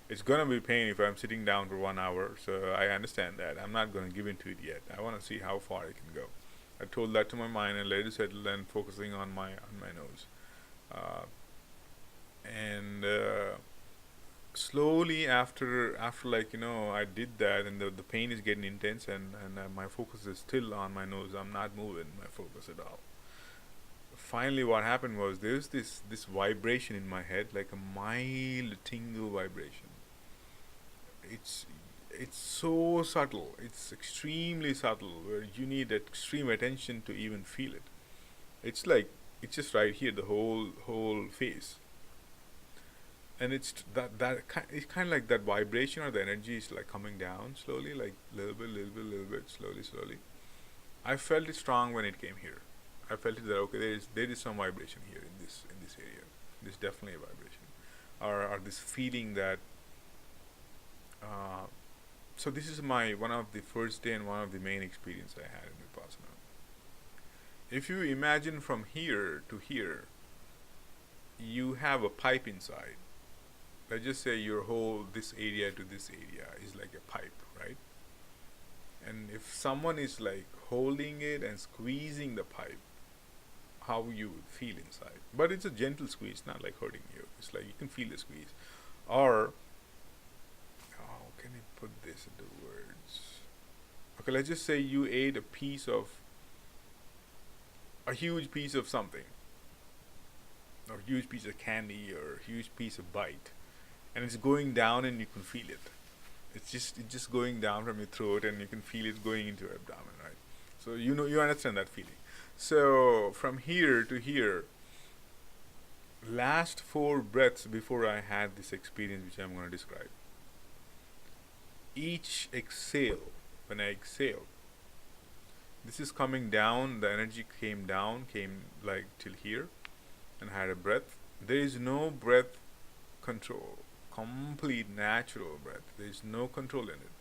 it's gonna be pain if I'm sitting down for 1 hour. So I understand that. I'm not gonna give into it yet. I want to see how far I can go. I told that to my mind and let it settle and focusing on my nose. Uh, and slowly after like I did that, and the pain is getting intense, and my focus is still on my nose. I'm not moving my focus at all. Finally what happened was there's this vibration in my head, like a mild tingle vibration. It's it's so subtle, it's extremely subtle, where you need extreme attention to even feel it. It's like it's just right here, the whole face. And it's kind of like that vibration or the energy is like coming down slowly, like little bit, slowly. I felt it strong when it came here. I felt it that okay, there is some vibration here in this area. There's definitely a vibration, or this feeling that. Uh, so this is my one of the first day and one of the main experience I had in Vipassana. If you imagine from here to here, you have a pipe inside. Let's just say your whole this area to this area is like a pipe, right? And if someone is like holding it and squeezing the pipe, how you would feel inside. But it's a gentle squeeze, not like hurting you. It's like you can feel the squeeze. Or how can I put this into words? Okay, let's just say you ate a huge piece of something, or a huge piece of candy, or a huge piece of bite, and it's going down, and you can feel it. It's just going down from your throat, and you can feel it going into your abdomen, right? So you understand that feeling. So from here to here, last 4 breaths before I had this experience, which I'm going to describe. Each exhale, when I exhale, this is coming down. The energy came down, came like till here, and had a breath. There is no breath control, complete natural breath. There is no control in it.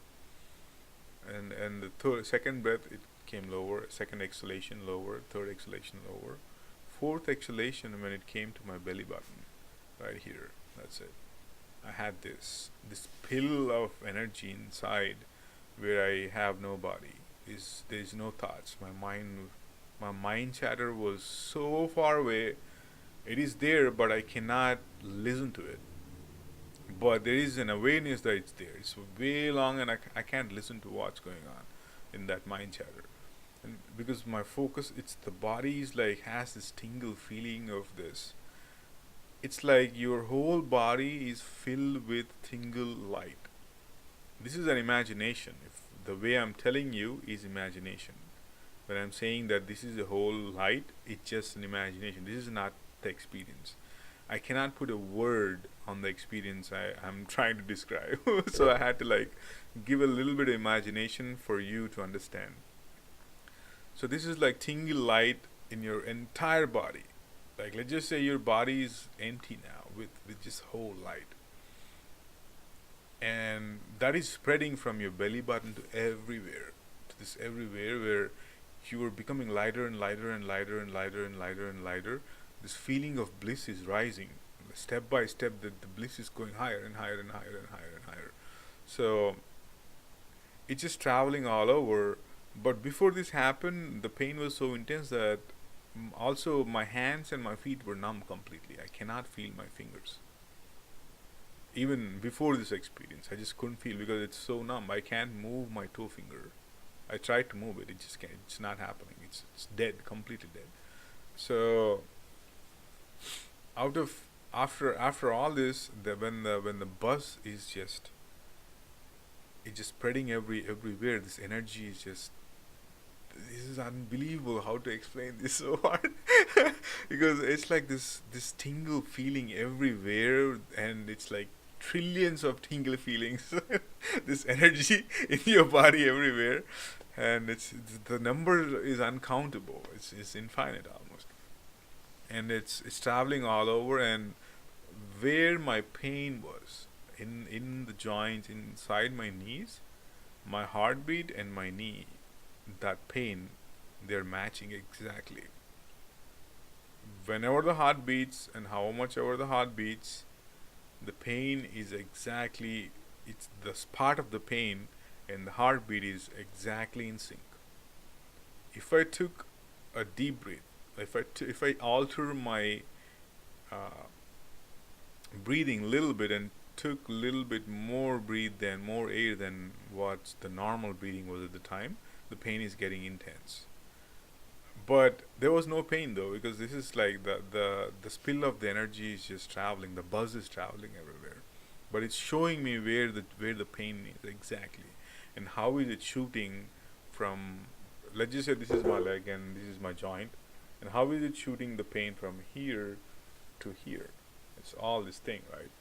And the second breath, it came lower. Second exhalation lower. Third exhalation lower. Fourth exhalation, when it came to my belly button, right here. That's it. I had this pill of energy inside, where I have no body. There is no thoughts. My mind chatter was so far away. It is there, but I cannot listen to it. But there is an awareness that it's there. It's way long, and I can't listen to what's going on in that mind chatter. And because my focus, it's the body is like has this tingle feeling of this. It's like your whole body is filled with tingle light. This is an imagination. If the way I'm telling you is imagination, when I'm saying that this is a whole light, it's just an imagination. This is not the experience. I cannot put a word on the experience I'm trying to describe. So I had to like give a little bit of imagination for you to understand. So this is like tingle light in your entire body. Like let's just say your body is empty now with just whole light. And that is spreading from your belly button to everywhere. To this everywhere where you are becoming lighter and lighter and lighter and lighter and lighter and lighter. This feeling of bliss is rising. Step by step, the bliss is going higher and higher and higher and higher and higher. So it's just traveling all over. But before this happened, the pain was so intense that also my hands and my feet were numb completely. I cannot feel my fingers. Even before this experience, I just couldn't feel because it's so numb. I can't move my toe finger. I tried to move it. It just can't. It's not happening. It's dead, completely dead. So out of after all this, when the buzz is just it's just spreading everywhere. This energy is just, this is unbelievable how to explain this so hard. Because it's like this tingle feeling everywhere, and it's like trillions of tingle feelings. This energy in your body everywhere, and it's the number is uncountable. It's infinite almost, and it's traveling all over. And where my pain was, in the joints inside my knees, my heartbeat and my knee, that pain, they're matching exactly. Whenever the heart beats and how much ever the heart beats, the pain is exactly, it's the part of the pain and the heartbeat is exactly in sync. If I took a deep breath, if I alter my uh, breathing a little bit and took a little bit more more air than what the normal breathing was at the time, the pain is getting intense. But there was no pain though, because this is like the spill of the energy is just traveling, the buzz is traveling everywhere. But it's showing me where the pain is exactly, and how is it shooting from, let's just say this is my leg and this is my joint, and how is it shooting the pain from here to here. It's all this thing, right?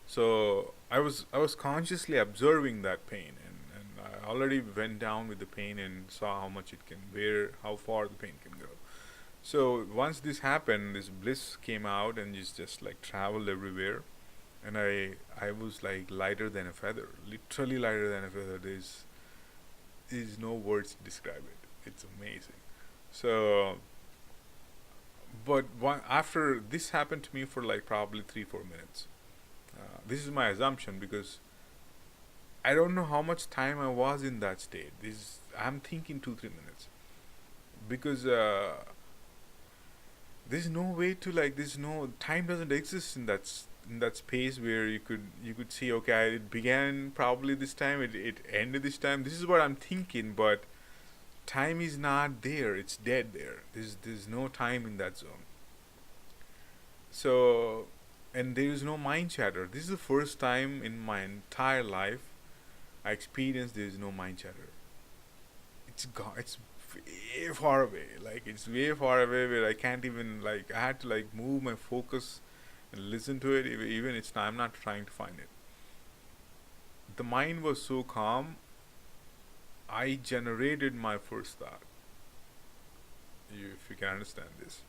So I was consciously observing that pain, and I already went down with the pain and saw how much it can bear, how far the pain can go. So once this happened, this bliss came out and just like traveled everywhere, and I was like lighter than a feather, literally lighter than a feather. There's no words to describe it. It's amazing. So, but after this happened to me for like probably 3 4 minutes. This is my assumption because I don't know how much time I was in that state. This I'm thinking 2 3 minutes because there's no way to like there's no time doesn't exist in in that space where you could see, okay, it began probably this time, it ended this time. This is what I'm thinking, but time is not there. It's dead there. There's no time in that zone. So, and there is no mind chatter. This is the first time in my entire life I experienced there is no mind chatter. It's gone. It's way far away. Like it's way far away where I can't even like I had to like move my focus and listen to it. Even it's I'm not trying to find it. The mind was so calm. I generated my first thought. If you can understand this,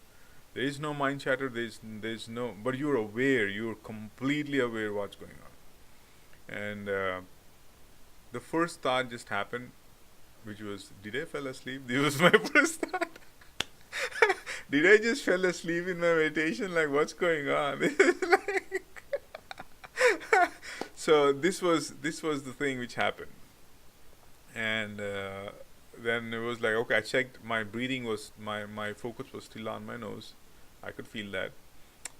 there is no mind chatter. There's no. But you're aware. You're completely aware what's going on. And the first thought just happened, which was, did I fell asleep? This was my first thought. Did I just fell asleep in my meditation? Like, what's going on? Like, so this was the thing which happened, and then it was like, okay, I checked my breathing was my focus was still on my nose. I could feel that,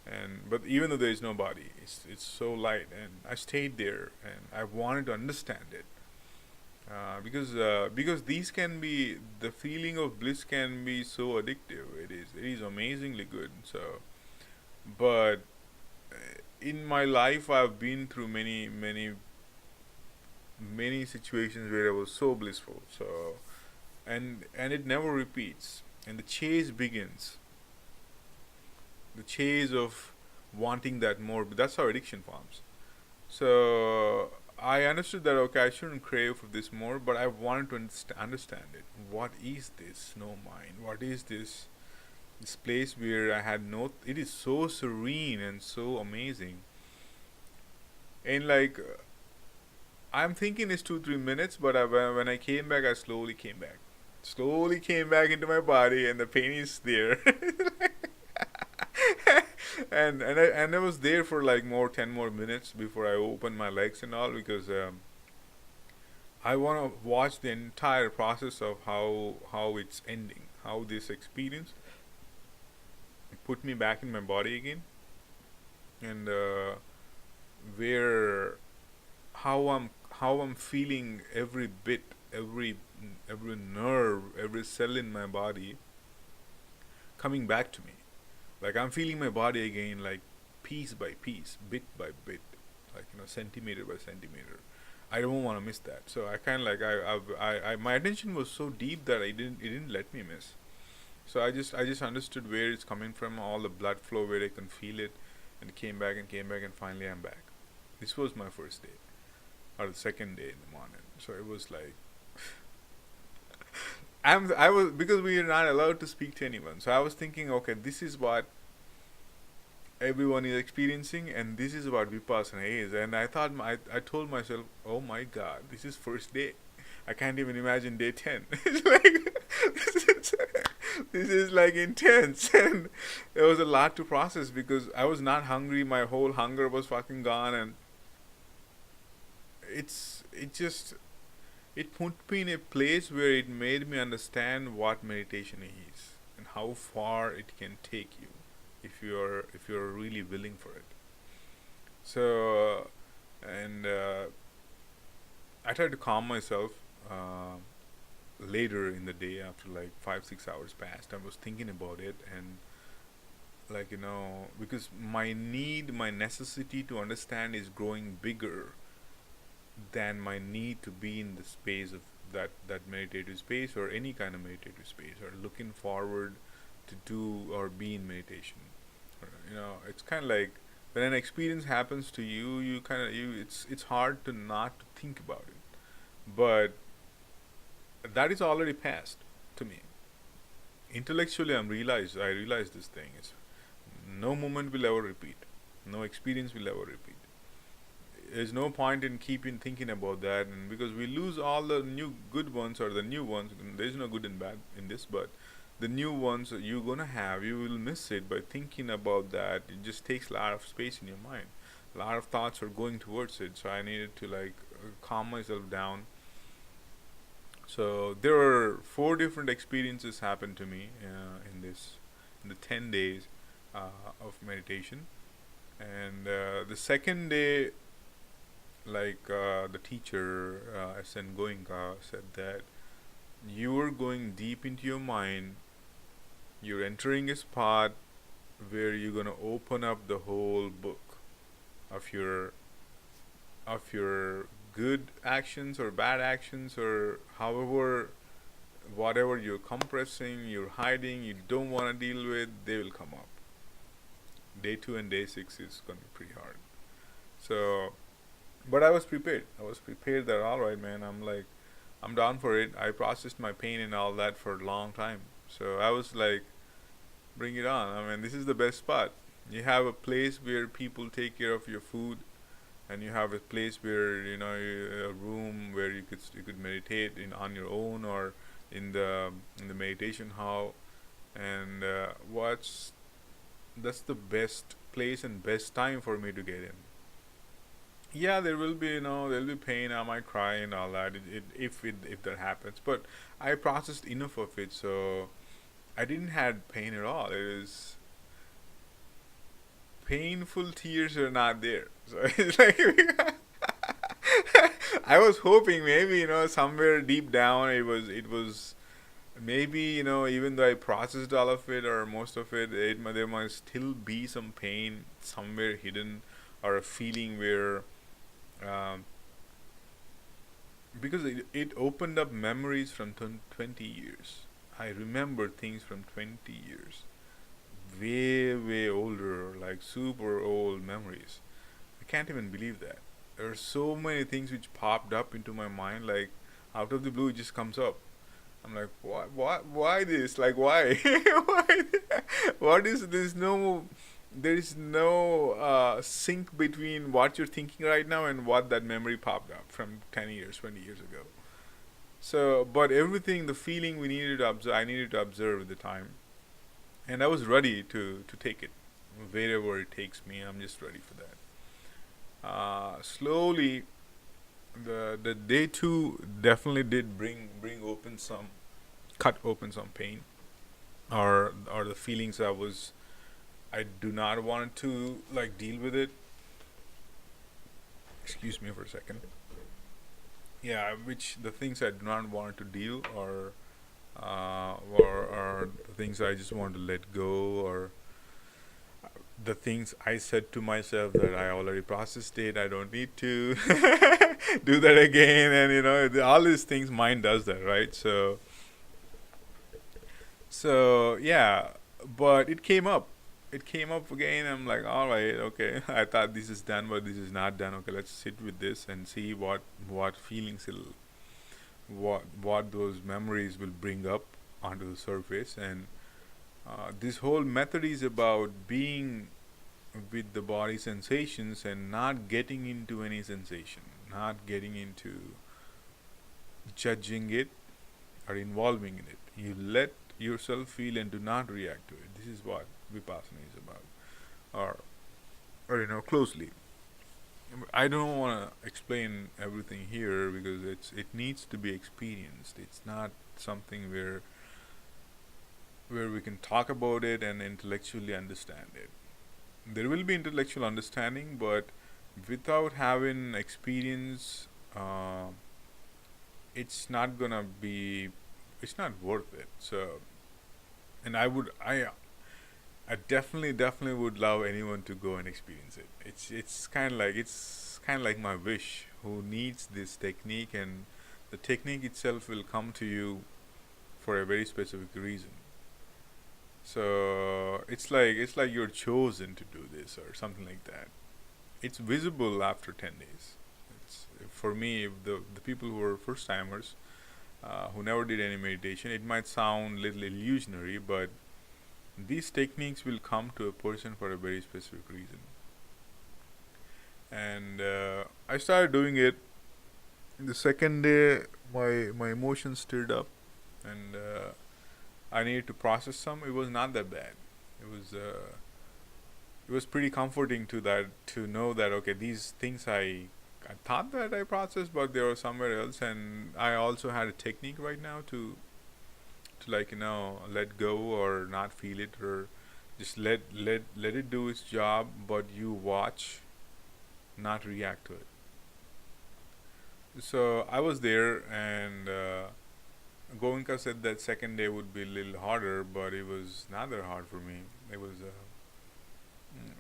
and but even though there is no body, it's so light, and I stayed there, and I wanted to understand it. Because these can be the feeling of bliss can be so addictive. It is amazingly good. So, but in my life, I've been through many situations where I was so blissful. So, and it never repeats. And the chase begins. The chase of wanting that more. But that's how addiction forms. So I understood that, okay, I shouldn't crave for this more, but I wanted to understand it. What is this no mind? What is this place where I had no? It is so serene and so amazing. And like I'm thinking it's 2 3 minutes, but when I came back, I slowly came back into my body, and the pain is there. And I was there for like more 10 more minutes before I opened my legs and all, because I want to watch the entire process of how it's ending, how this experience put me back in my body again, and where how I'm feeling every bit, every nerve, every cell in my body coming back to me. Like I'm feeling my body again, like piece by piece, bit by bit, like centimeter by centimeter. I don't want to miss that. So I kind of like my attention was so deep that it didn't let me miss. So I just understood where it's coming from, all the blood flow where I can feel it, and came back, and finally I'm back. This was my first day, or the second day in the morning. So it was like I was, because we are not allowed to speak to anyone. So I was thinking, okay, this is what everyone is experiencing, and this is what Vipassana is. And I thought, I told myself, oh my God, this is first day. I can't even imagine day 10. It's like this is like intense, and there was a lot to process because I was not hungry. My whole hunger was fucking gone, and it just it put me in a place where it made me understand what meditation is and how far it can take you if you're really willing for it. So, and I tried to calm myself uh, later in the day after like 5 6 hours passed. I was thinking about it, and like because my necessity to understand is growing bigger than my need to be in the space of that meditative space, or any kind of meditative space, or looking forward to do or be in meditation. It's kind of like when an experience happens to you, you kind of you it's hard to not to think about it, but that is already past to me. Intellectually, I realize this thing is no moment will ever repeat, no experience will ever repeat. There's no point in keeping thinking about that, and because we lose all the new good ones or the new ones, and there's no good and bad in this, but the new ones that you're gonna have, you will miss it by thinking about that. It just takes a lot of space in your mind. A lot of thoughts are going towards it. So I needed to like calm myself down. So there were four different experiences happened to me in the 10 days of meditation. And the second day, like the teacher SN Goenka said that you are going deep into your mind. You're entering a spot where you're gonna open up the whole book of your good actions or bad actions, or however, whatever you're compressing, you're hiding, you don't want to deal with, they will come up. Day 2 and day 6 is gonna be pretty hard. So, but I was prepared. I was prepared that all right, man. I'm like, I'm down for it. I processed my pain and all that for a long time. So I was like, bring it on. I mean, this is the best spot. You have a place where people take care of your food, and you have a place where a room where you could meditate in on your own, or in the meditation hall. And what's that's the best place and best time for me to get in. Yeah, there will be there'll be pain. I might cry and all that. If that happens, but I processed enough of it, so I didn't had pain at all. It was painful tears are not there. So it's like I was hoping maybe somewhere deep down it was maybe even though I processed all of it or most of it, there might still be some pain somewhere hidden, or a feeling where um, because it opened up memories from 20 years. I remember things from 20 years, way older, like super old memories. I can't even believe that. There are so many things which popped up into my mind, like out of the blue, it just comes up. I'm like, why this? Like, why? Why? What is this? No, there is no sync between what you're thinking right now and what that memory popped up from 10 years, 20 years ago. So, but everything, the feeling we needed to observe, I needed to observe at the time, and I was ready to take it, wherever it takes me. I'm just ready for that. Slowly, the day 2 definitely did cut open some pain, or the feelings I do not want to like deal with it. Excuse me for a second. Yeah, which the things I do not want to deal, or the things I just want to let go, or the things I said to myself that I already processed it. I don't need to do that again, and all these things. Mind does that, right? So yeah, but it came up. It came up again. I'm like, all right, okay. I thought this is done, but this is not done. Okay, let's sit with this and see what feelings what those memories will bring up onto the surface. And this whole method is about being with the body sensations and not getting into any sensation, not getting into judging it or involving in it. You let yourself feel and do not react to it. This is what Vipassana is about, or closely. I don't want to explain everything here because it needs to be experienced. It's not something where we can talk about it and intellectually understand it. There will be intellectual understanding, but without having experience, it's not gonna be. It's not worth it. So, and I definitely would love anyone to go and experience it. It's kind of like my wish. Who needs this technique, and the technique itself will come to you for a very specific reason. So it's like you're chosen to do this or something like that. It's visible after 10 days. It's for me, the people who are first timers, who never did any meditation, it might sound little illusionary, but these techniques will come to a person for a very specific reason. And I started doing it. The second day, my emotions stirred up, and I needed to process some. It was not that bad. It was pretty comforting to know that okay, these things I thought that I processed, but they were somewhere else, and I also had a technique right now to like let go or not feel it, or just let it do its job, but you watch, not react to it. So I was there, and Goenka said that second day would be a little harder, but it was not that hard for me. It was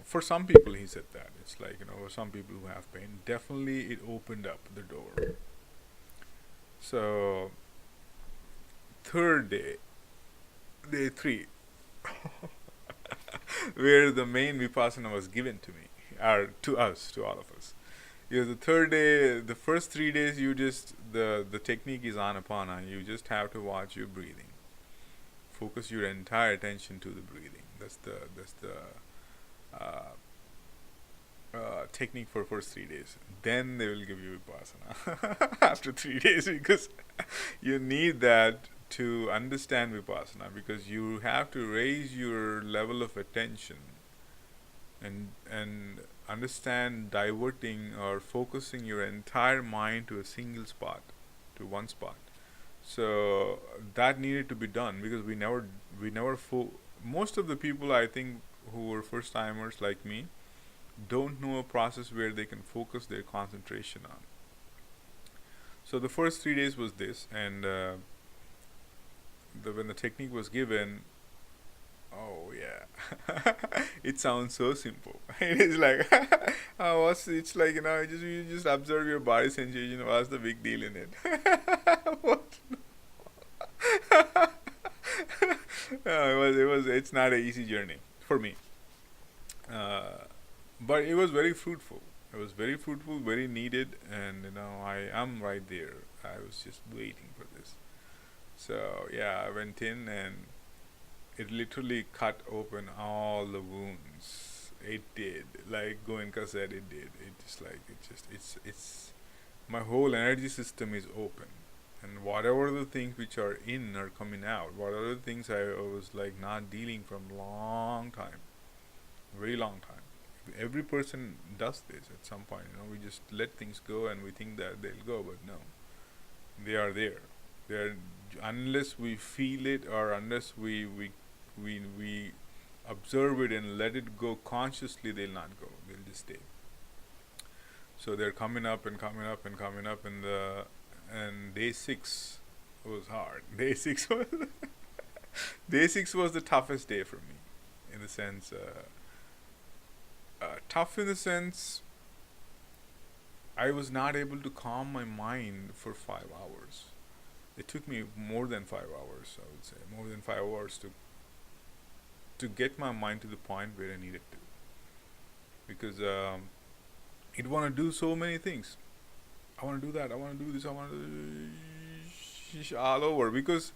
for some people, he said that it's like for some people who have pain, definitely it opened up the door. So third day, day three, where the main vipassana was given to me, or to us, to all of us. The third day, the first 3 days, you just the technique is anapana. You just have to watch your breathing. Focus your entire attention to the breathing. That's the uh, technique for first 3 days. Then they will give you vipassana after 3 days, because you need that to understand vipassana, because you have to raise your level of attention and understand diverting or focusing your entire mind to a single spot, to one spot. So that needed to be done, because we never most of the people, I think, who were first timers like me, don't know a process where they can focus their concentration on. So the first 3 days was this, and when the technique was given, oh yeah, it sounds so simple. It is like, it's like you just observe your body sensation. What's the big deal in it? What? It's not an easy journey for me, but it was very fruitful. It was very fruitful, very needed, and I am right there. I was just waiting for this. So yeah, I went in, and it literally cut open all the wounds. It did, like Goenka said, it did. It's my whole energy system is open, and whatever the things which are in are coming out. Whatever the things I was like not dealing from long time, very long time. Every person does this at some point. We just let things go, and we think that they'll go, but no, they are there. They're unless we feel it, or unless we observe it and let it go consciously, they'll not go. They'll just stay. So they're coming up and coming up and coming up, and day 6 was hard. Day 6 was the toughest day for me, in the sense, tough in the sense I was not able to calm my mind for 5 hours. It took me more than 5 hours, I would say, more than 5 hours to get my mind to the point where I needed to, because it want to do so many things. I want to do that. I want to do this. I want to do all over, because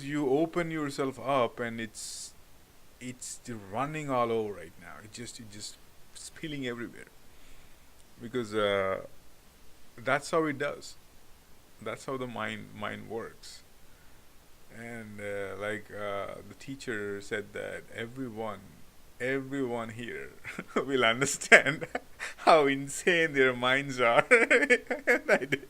you open yourself up, and it's running all over right now. It just spilling everywhere, because that's how it does. That's how the mind works. And the teacher said that everyone here will understand how insane their minds are. And I did.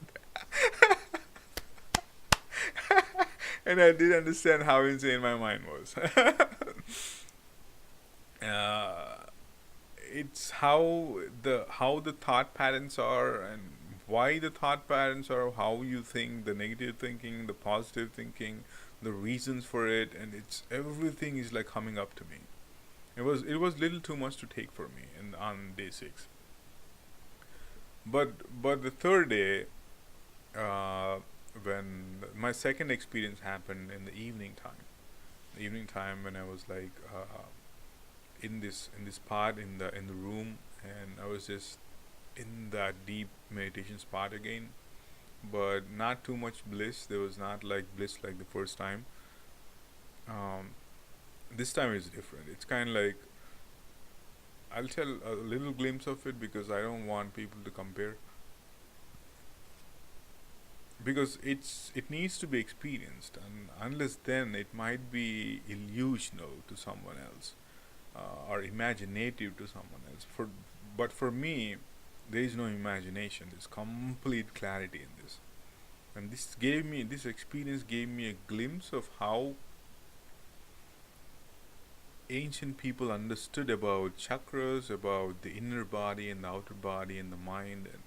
And I did understand how insane my mind was. It's how the thought patterns are, and why the thought patterns are, how you think, the negative thinking, the positive thinking, the reasons for it, and it's everything is like coming up to me. It was little too much to take for me on day 6. But the third day, when my second experience happened in the evening time. The evening time, when I was like in this spot in the room, and I was just in that deep meditation spot again, but not too much bliss. There was not like bliss like the first time. This time is different. It's kind of like, I'll tell a little glimpse of it, because I don't want people to compare. because it needs to be experienced, and unless then it might be illusional to someone else, or imaginative to someone else. But for me, there is no imagination. There's complete clarity in this, and this experience gave me a glimpse of how ancient people understood about chakras, about the inner body and the outer body and the mind, and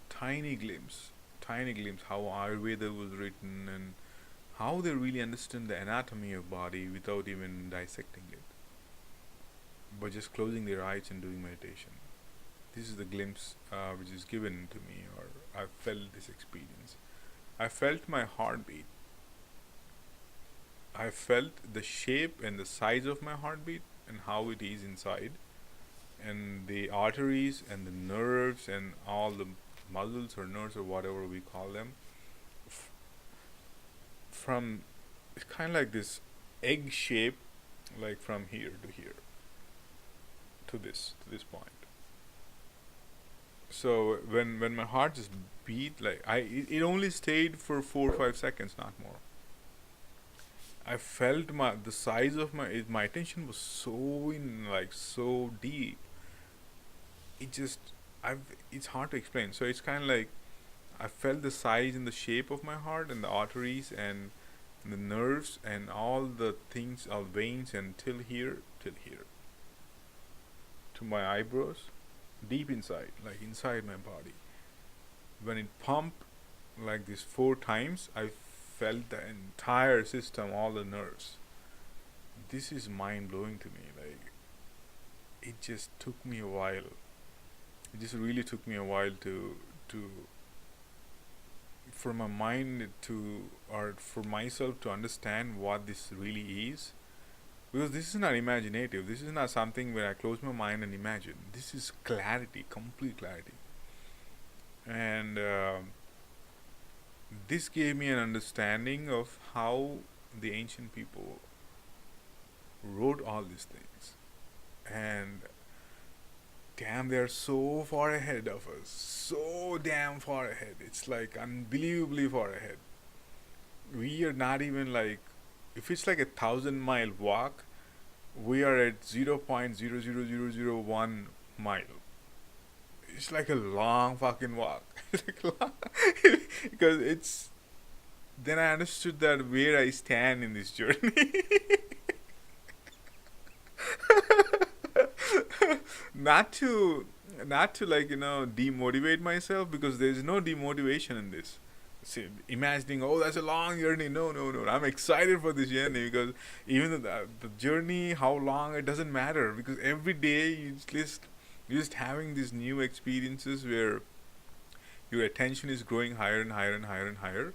tiny glimpse, tiny glimpse how Ayurveda was written, and how they really understand the anatomy of body without even dissecting it, but just closing their eyes and doing meditation. This is the glimpse which is given to me, or I felt this experience. I felt my heartbeat. I felt the shape and the size of my heartbeat and how it is inside, and the arteries and the nerves and all the muscles or nerves or whatever we call them. F- from it's kind of like this egg shape, like from here to here to this point. So when my heart just beat, like it only stayed for 4 or 5 seconds, not more. I felt the size of my attention was so in, like, so deep. It just I've it's hard to explain. So it's kind of like I felt the size and the shape of my heart and the arteries and the nerves and all the things, all veins, and till here, to my eyebrows, deep inside, like inside my body. When it pumped like this 4 times, I felt the entire system, all the nerves. This is mind blowing to me. Like, it just took me a while. It just really took me a while to for my mind to, or for myself to understand what this really is. Because this is not imaginative. This is not something where I close my mind and imagine. This is clarity, complete clarity. And this gave me an understanding of how the ancient people wrote all these things. And damn, they're so far ahead of us. So damn far ahead. It's like unbelievably far ahead. We are not even like, if it's like 1,000 mile walk, we are at 0.00001 mile. It's like a long fucking walk. Because it's, then I understood that where I stand in this journey. not to not to, like, demotivate myself, because there's no demotivation in this. See, imagining, oh, that's a long journey. No, no, no, I'm excited for this journey, because even the journey, how long, it doesn't matter, because every day you're just having these new experiences where your attention is growing higher and higher and higher and higher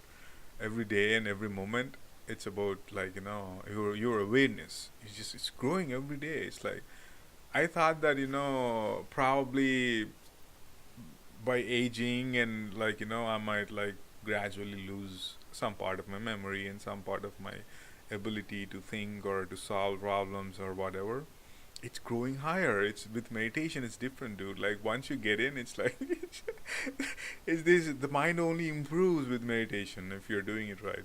every day and every moment. It's about, like, your awareness. It's growing every day. It's like, I thought that, probably by aging, and, like, I might, like, gradually lose some part of my memory and some part of my ability to think or to solve problems or whatever. It's growing higher. It's with meditation. It's different, dude. Like, once you get in, it's like it's this. The mind only improves with meditation if you're doing it right,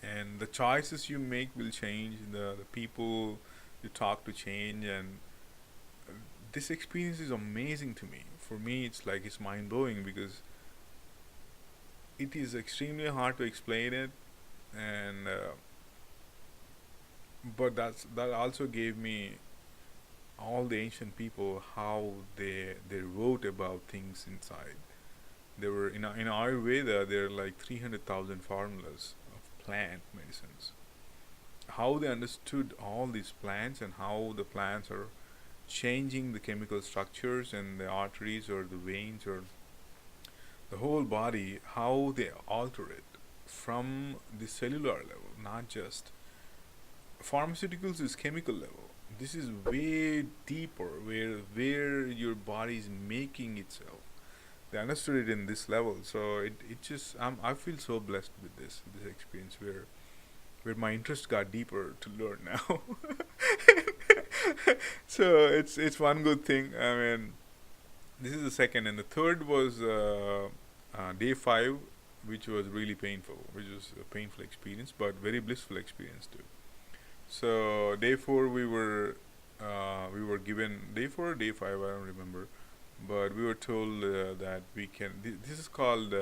and the choices you make will change. The people you talk to change, and this experience is amazing to me. For me, it's like, it's mind blowing, because it is extremely hard to explain it, and but that also gave me all the ancient people, how they wrote about things inside. There were, in Ayurveda, there are like 300,000 formulas of plant medicines. How they understood all these plants, and how the plants are changing the chemical structures and the arteries or the veins or the whole body, how they alter it from the cellular level, not just pharmaceuticals is chemical level. This is way deeper, where your body is making itself. They understood it in this level, so it just, I feel so blessed with this experience, where my interest got deeper to learn now. So it's one good thing. I mean, this is the second, and the third was day 5. which was really painful, which was a painful experience, but very blissful experience too. So day four we were given day four or day five, I don't remember, but we were told that we can. This is called.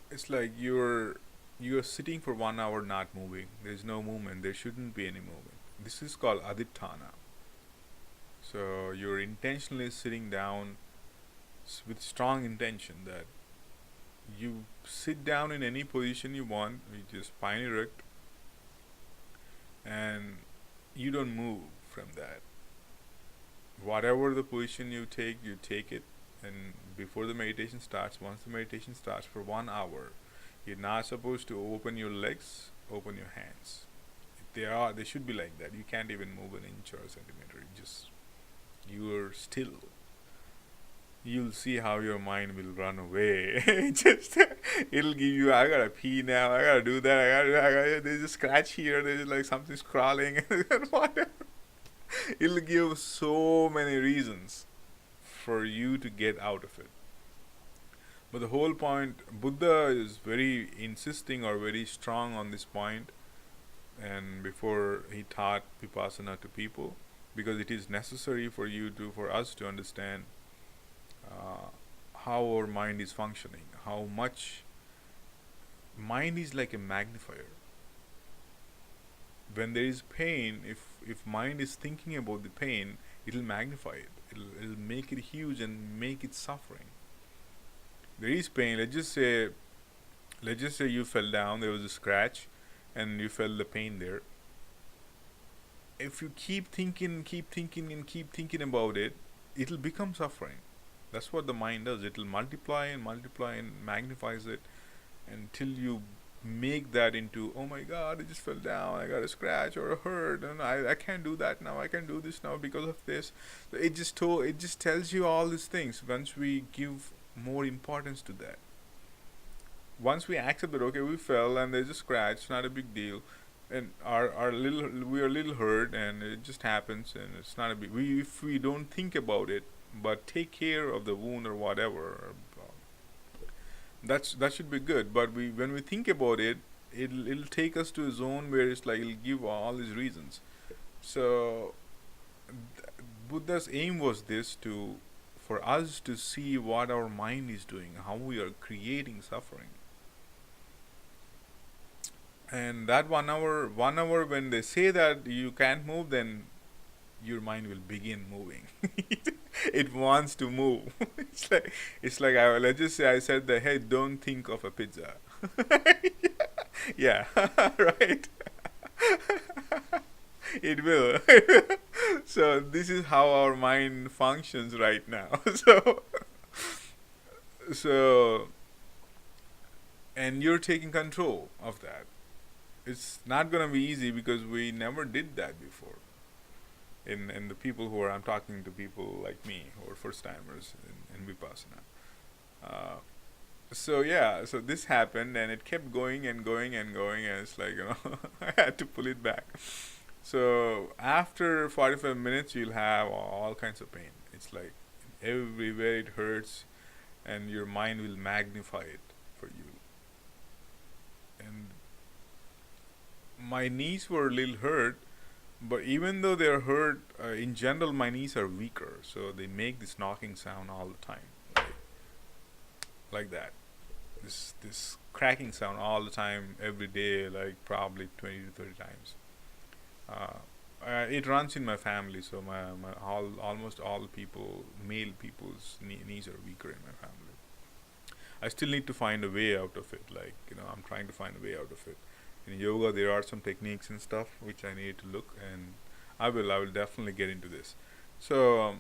It's like you're sitting for 1 hour not moving. There's no movement. There shouldn't be any movement. This is called aditthana. So you're intentionally sitting down with strong intention that you sit down in any position you want, with your spine erect, and you don't move from that. Whatever the position you take it. And before the meditation starts, once the meditation starts for 1 hour, you're not supposed to open your legs, open your hands. They should be like that. You can't even move an inch or a centimeter. You're still. You'll see how your mind will run away. It'll give you, I gotta pee now, I gotta do that, there's a scratch here, there's like something's crawling, whatever. It'll give so many reasons for you to get out of it. But the whole point, Buddha is very insisting or very strong on this point, and before he taught Vipassana to people, because it is necessary for us to understand how our mind is functioning, how much mind is like a magnifier. When there is pain, if mind is thinking about the pain, it'll magnify it. It'll make it huge and make it suffering. There is pain. Let's just say you fell down. There was a scratch, and you felt the pain there. If you keep thinking, and keep thinking about it, it'll become suffering. That's what the mind does. It'll multiply and magnifies it until you make that into, oh my god, I just fell down, I got a scratch or a hurt, and I can't do that now, I can do this now because of this. So it just tells you all these things. Once we give more importance to that, once we accept that, okay, we fell and there's a scratch, not a big deal, and we are a little hurt, and it just happens, and it's not a big. If we don't think about it, but take care of the wound or whatever, that should be good. But when we think about it, it'll take us to a zone where it's like it'll give all these reasons. So Buddha's aim was this, for us to see what our mind is doing, how we are creating suffering. And that 1 hour, when they say that you can't move, then your mind will begin moving. It wants to move. it's like let's just say I said that, hey, don't think of a pizza. Yeah, right. It will. So this is how our mind functions right now. So and you're taking control of that. It's not gonna be easy because we never did that before. In the people who are, I'm talking to people like me who are first timers in Vipassana. So this happened, and it kept going and going and going, and it's like, I had to pull it back. So after 45 minutes, you'll have all kinds of pain. It's like everywhere it hurts, and your mind will magnify it for you. And my knees were a little hurt, but even though they're hurt, in general my knees are weaker, so they make this knocking sound all the time, like that. This cracking sound all the time, every day, like probably 20 to 30 times. It runs in my family, so almost all male people's knees are weaker in my family. I still need to find a way out of it. Like, I'm trying to find a way out of it. In yoga, there are some techniques and stuff which I need to look, and I will definitely get into this. So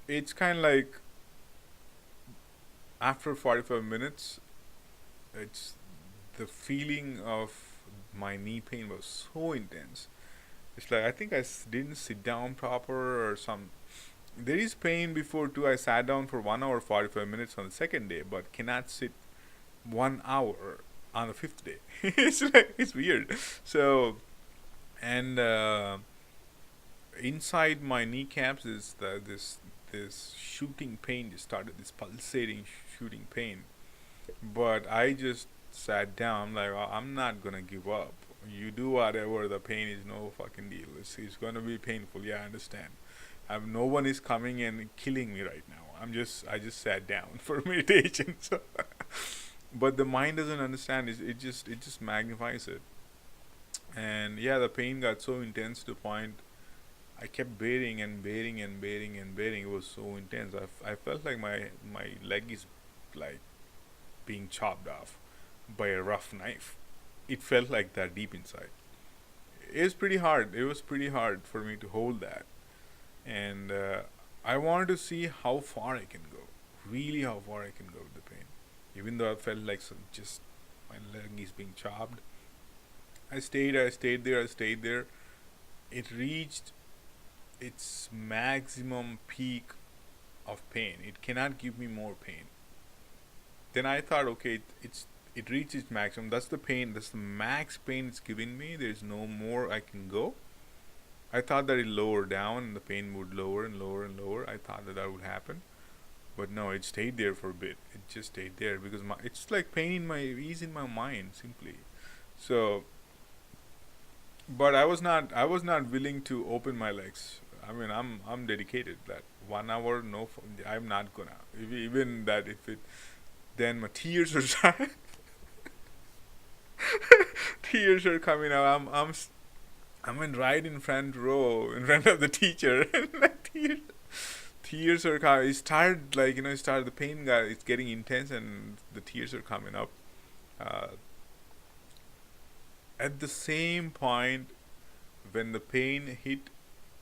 it's kind of like after 45 minutes, it's the feeling of my knee pain was so intense. It's like I think I didn't sit down proper or some. There is pain before too. I sat down for 1 hour 45 minutes on the second day, but cannot sit 1 hour on the fifth day. It's weird. So, and inside my kneecaps is this this shooting pain just started, this pulsating shooting pain. But I just sat down. I'm like, "Oh, I'm not gonna give up. You do whatever. The pain is no fucking deal. It's gonna be painful. Yeah, I understand. No one is coming and killing me right now. I just sat down for meditation. So, but the mind doesn't understand. It just magnifies it. And yeah, the pain got so intense to the point I kept bearing and bearing and bearing and bearing. It was so intense. I felt like my leg is like being chopped off by a rough knife. It felt like that deep inside. It was pretty hard. It was pretty hard for me to hold that. And I wanted to see how far I can go. Really, how far I can go with the pain. Even though I felt like just my leg is being chopped. I stayed there, I stayed there. It reached its maximum peak of pain. It cannot give me more pain. Then I thought, okay, it reached its maximum. That's the pain. That's the max pain it's giving me. There's no more I can go. I thought that it lowered down and the pain would lower and lower and lower. I thought that that would happen, but no, it stayed there for a bit. It just stayed there because it's like pain in my ease in my mind simply. So, but I was not willing to open my legs. I mean, I'm dedicated. That 1 hour, no, I'm not gonna. Even that, if it, then my tears are tears are coming out. I'm in right in front row, in front of the teacher, and like tears are coming. It started like it started the pain got it's getting intense, and the tears are coming up. Uh, at the same point, when the pain hit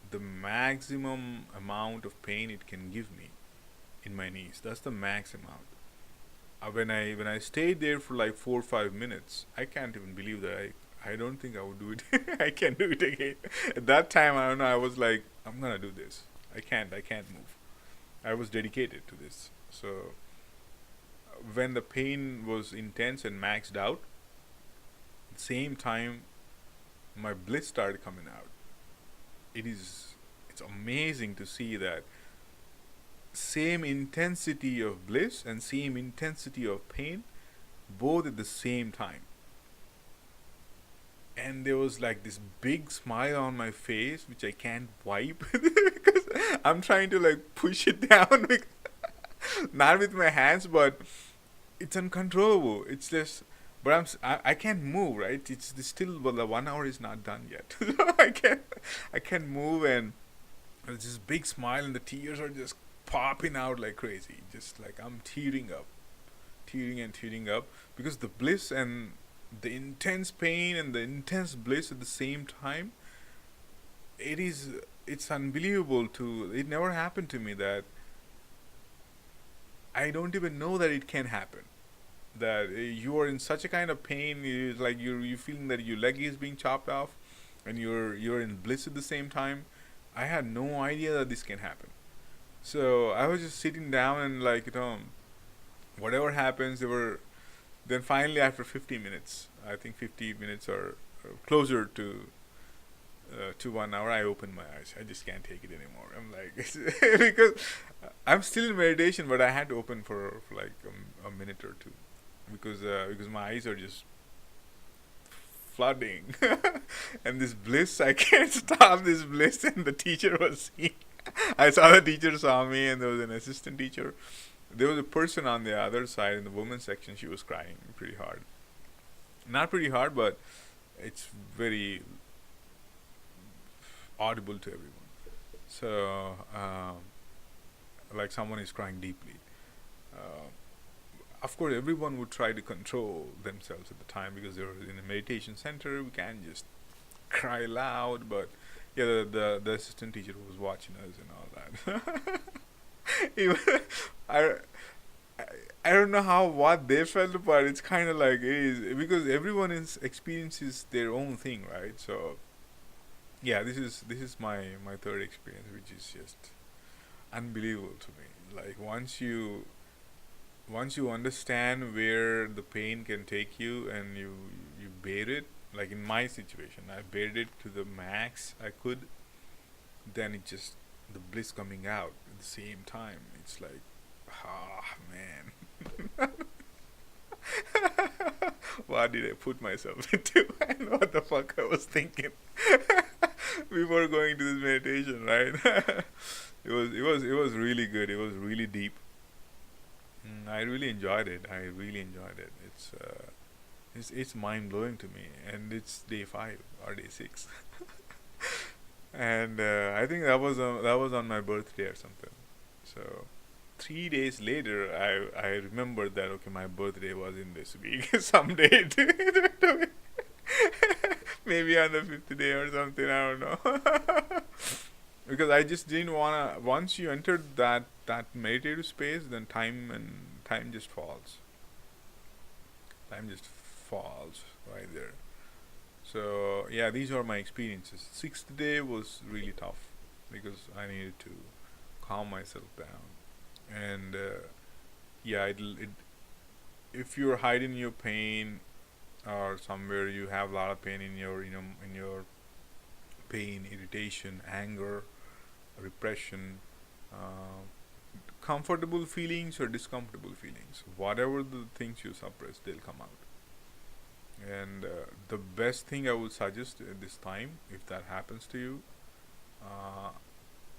the maximum amount of pain it can give me in my knees, that's the max amount. When I stayed there for like 4 or 5 minutes, I can't even believe that I don't think I would do it. I can't do it again. At that time, I don't know. I was like, I'm gonna do this. I can't move. I was dedicated to this. So when the pain was intense and maxed out, at the same time, my bliss started coming out. It's amazing to see that same intensity of bliss and same intensity of pain, both at the same time. And there was like this big smile on my face which I can't wipe because I'm trying to like push it down not with my hands, but it's uncontrollable. It's just, but I can't move, right? It's still, well, the 1 hour is not done yet. So I can't move, and there's this big smile and the tears are just popping out like crazy, just like I'm tearing up, tearing and tearing up, because the bliss and the intense pain and the intense bliss at the same time, it is it's unbelievable. To it never happened to me that I don't even know that it can happen, that you are in such a kind of pain, like you feeling that your leg is being chopped off and you're in bliss at the same time. I had no idea that this can happen. So I was just sitting down and like, whatever happens, they were. Then finally, after 50 minutes, I think 50 minutes or closer to 1 hour, I opened my eyes. I just can't take it anymore. I'm like, because I'm still in meditation, but I had to open for like a minute or two, because my eyes are just flooding, and this bliss, I can't stop this bliss. And the teacher was seeing. I saw the teacher saw me, and there was an assistant teacher. There was a person on the other side in the women's section. She was crying pretty hard. Not pretty hard, but it's very audible to everyone. So, like someone is crying deeply. Uh, of course, everyone would try to control themselves at the time because they were in a meditation center. We can't just cry loud, but yeah, the assistant teacher was watching us and all that. Even, I, I I don't know how what they felt, but it's kind of like it is because everyone experiences their own thing, right? So yeah, this is my third experience, which is just unbelievable to me. Like once you understand where the pain can take you and you bear it, like in my situation, I bared it to the max I could. Then it just the bliss coming out at the same time. It's like, ah, man. What did I put myself into? And what the fuck I was thinking before going to this meditation, right? It was really good. It was really deep. I really enjoyed it. I really enjoyed it. It's mind blowing to me, and it's day 5 or day 6, and I think that was on my birthday or something. So 3 days later, I remembered that okay, my birthday was in this week, someday, maybe on the 5th day or something. I don't know. Because I just didn't wanna. Once you enter that meditative space, then time just falls. Time just falls right there. So yeah, these are my experiences. 6th day was really tough because I needed to calm myself down, and yeah, if you're hiding your pain or somewhere you have a lot of pain in your in your pain, irritation, anger, repression, uh, comfortable feelings or discomfortable feelings, whatever the things you suppress, they'll come out. And the best thing I would suggest at this time, if that happens to you, uh,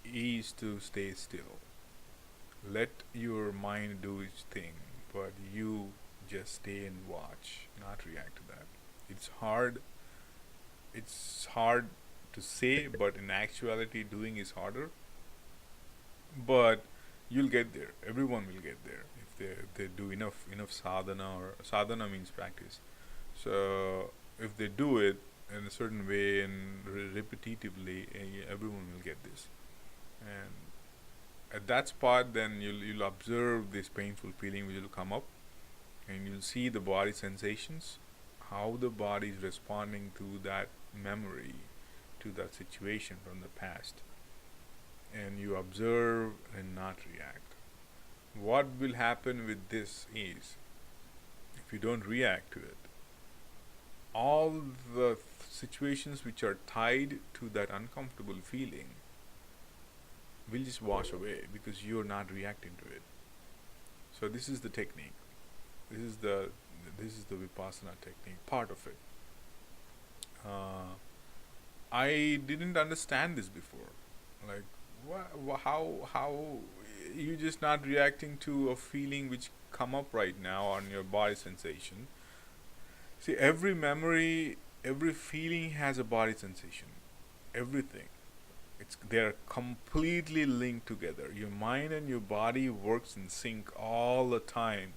is to stay still. Let your mind do its thing, but you just stay and watch, not react to that. It's hard. It's hard to say, but in actuality, doing is harder. But you'll get there. Everyone will get there if they do enough sadhana, or sadhana means practice. So if they do it in a certain way and repetitively, everyone will get this. And at that spot, then you'll observe this painful feeling which will come up, and you'll see the body sensations, how the body is responding to that memory, to that situation from the past, and you observe and not react. What will happen with this is, if you don't react to it, all the situations which are tied to that uncomfortable feeling will just wash away because you're not reacting to it. So this is the technique. This is the Vipassana technique, part of it. I didn't understand this before. Like, how you just not reacting to a feeling which come up right now on your body sensation. See, every memory, every feeling has a body sensation. Everything. They're completely linked together. Your mind and your body works in sync all the time,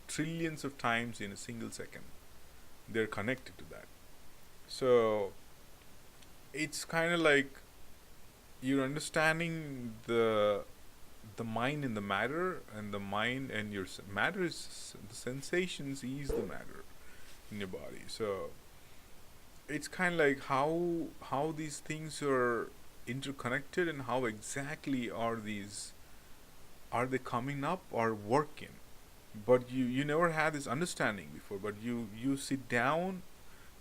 trillions of times in a single second. They're connected to that. So it's kind of like you're understanding the mind and the matter, and the mind and your matter is the sensations is the matter in your body. So it's kind of like how these things are interconnected, and how exactly are they coming up or working. But you never had this understanding before, but you sit down,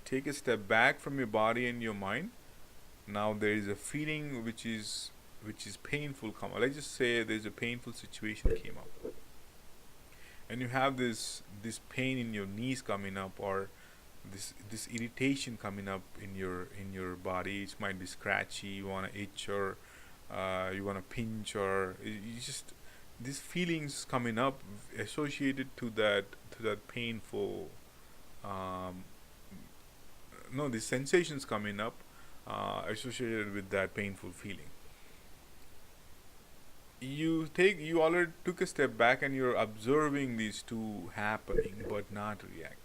take a step back from your body and your mind. Now there is a feeling which is painful come. Let's just say there's a painful situation came up, and you have this pain in your knees coming up, or this irritation coming up in your body. It might be scratchy, you want to itch, or you want to pinch, or you just these feelings coming up associated to that painful, um, no, these sensations coming up associated with that painful feeling. You already took a step back, and you're observing these two happening but not reacting.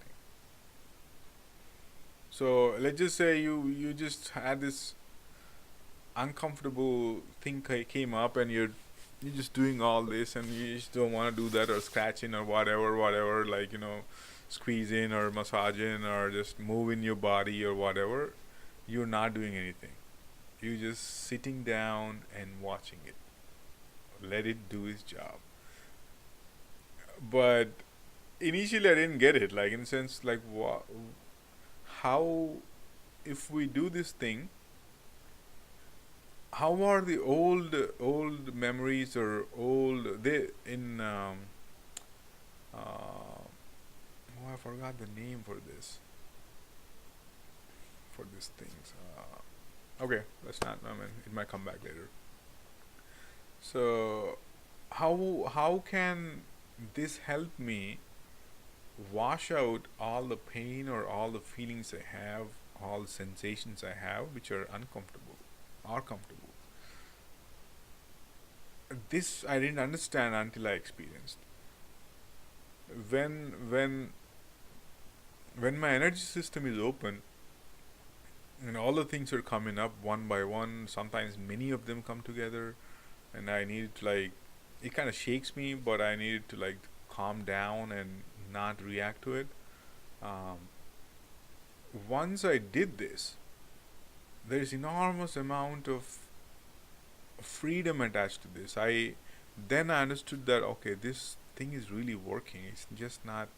So let's just say you just had this uncomfortable thing came up, and you're just doing all this, and you just don't want to do that, or scratching, or whatever, like, squeezing or massaging or just moving your body or whatever. You're not doing anything. You're just sitting down and watching it. Let it do its job. But initially I didn't get it, like, in a sense, like, how, if we do this thing, how are the old memories or old they in oh, I forgot the name for these things. Okay, let's not. I mean, it might come back later. So, how can this help me wash out all the pain or all the feelings I have, all the sensations I have, which are uncomfortable, are comfortable? This I didn't understand until I experienced. When when when my energy system is open and all the things are coming up one by one, sometimes many of them come together, and I needed to like, it kind of shakes me, but I needed to like calm down and not react to it. Um, Once I did this, there's enormous amount of freedom attached to this. I understood that okay, this thing is really working. It's just not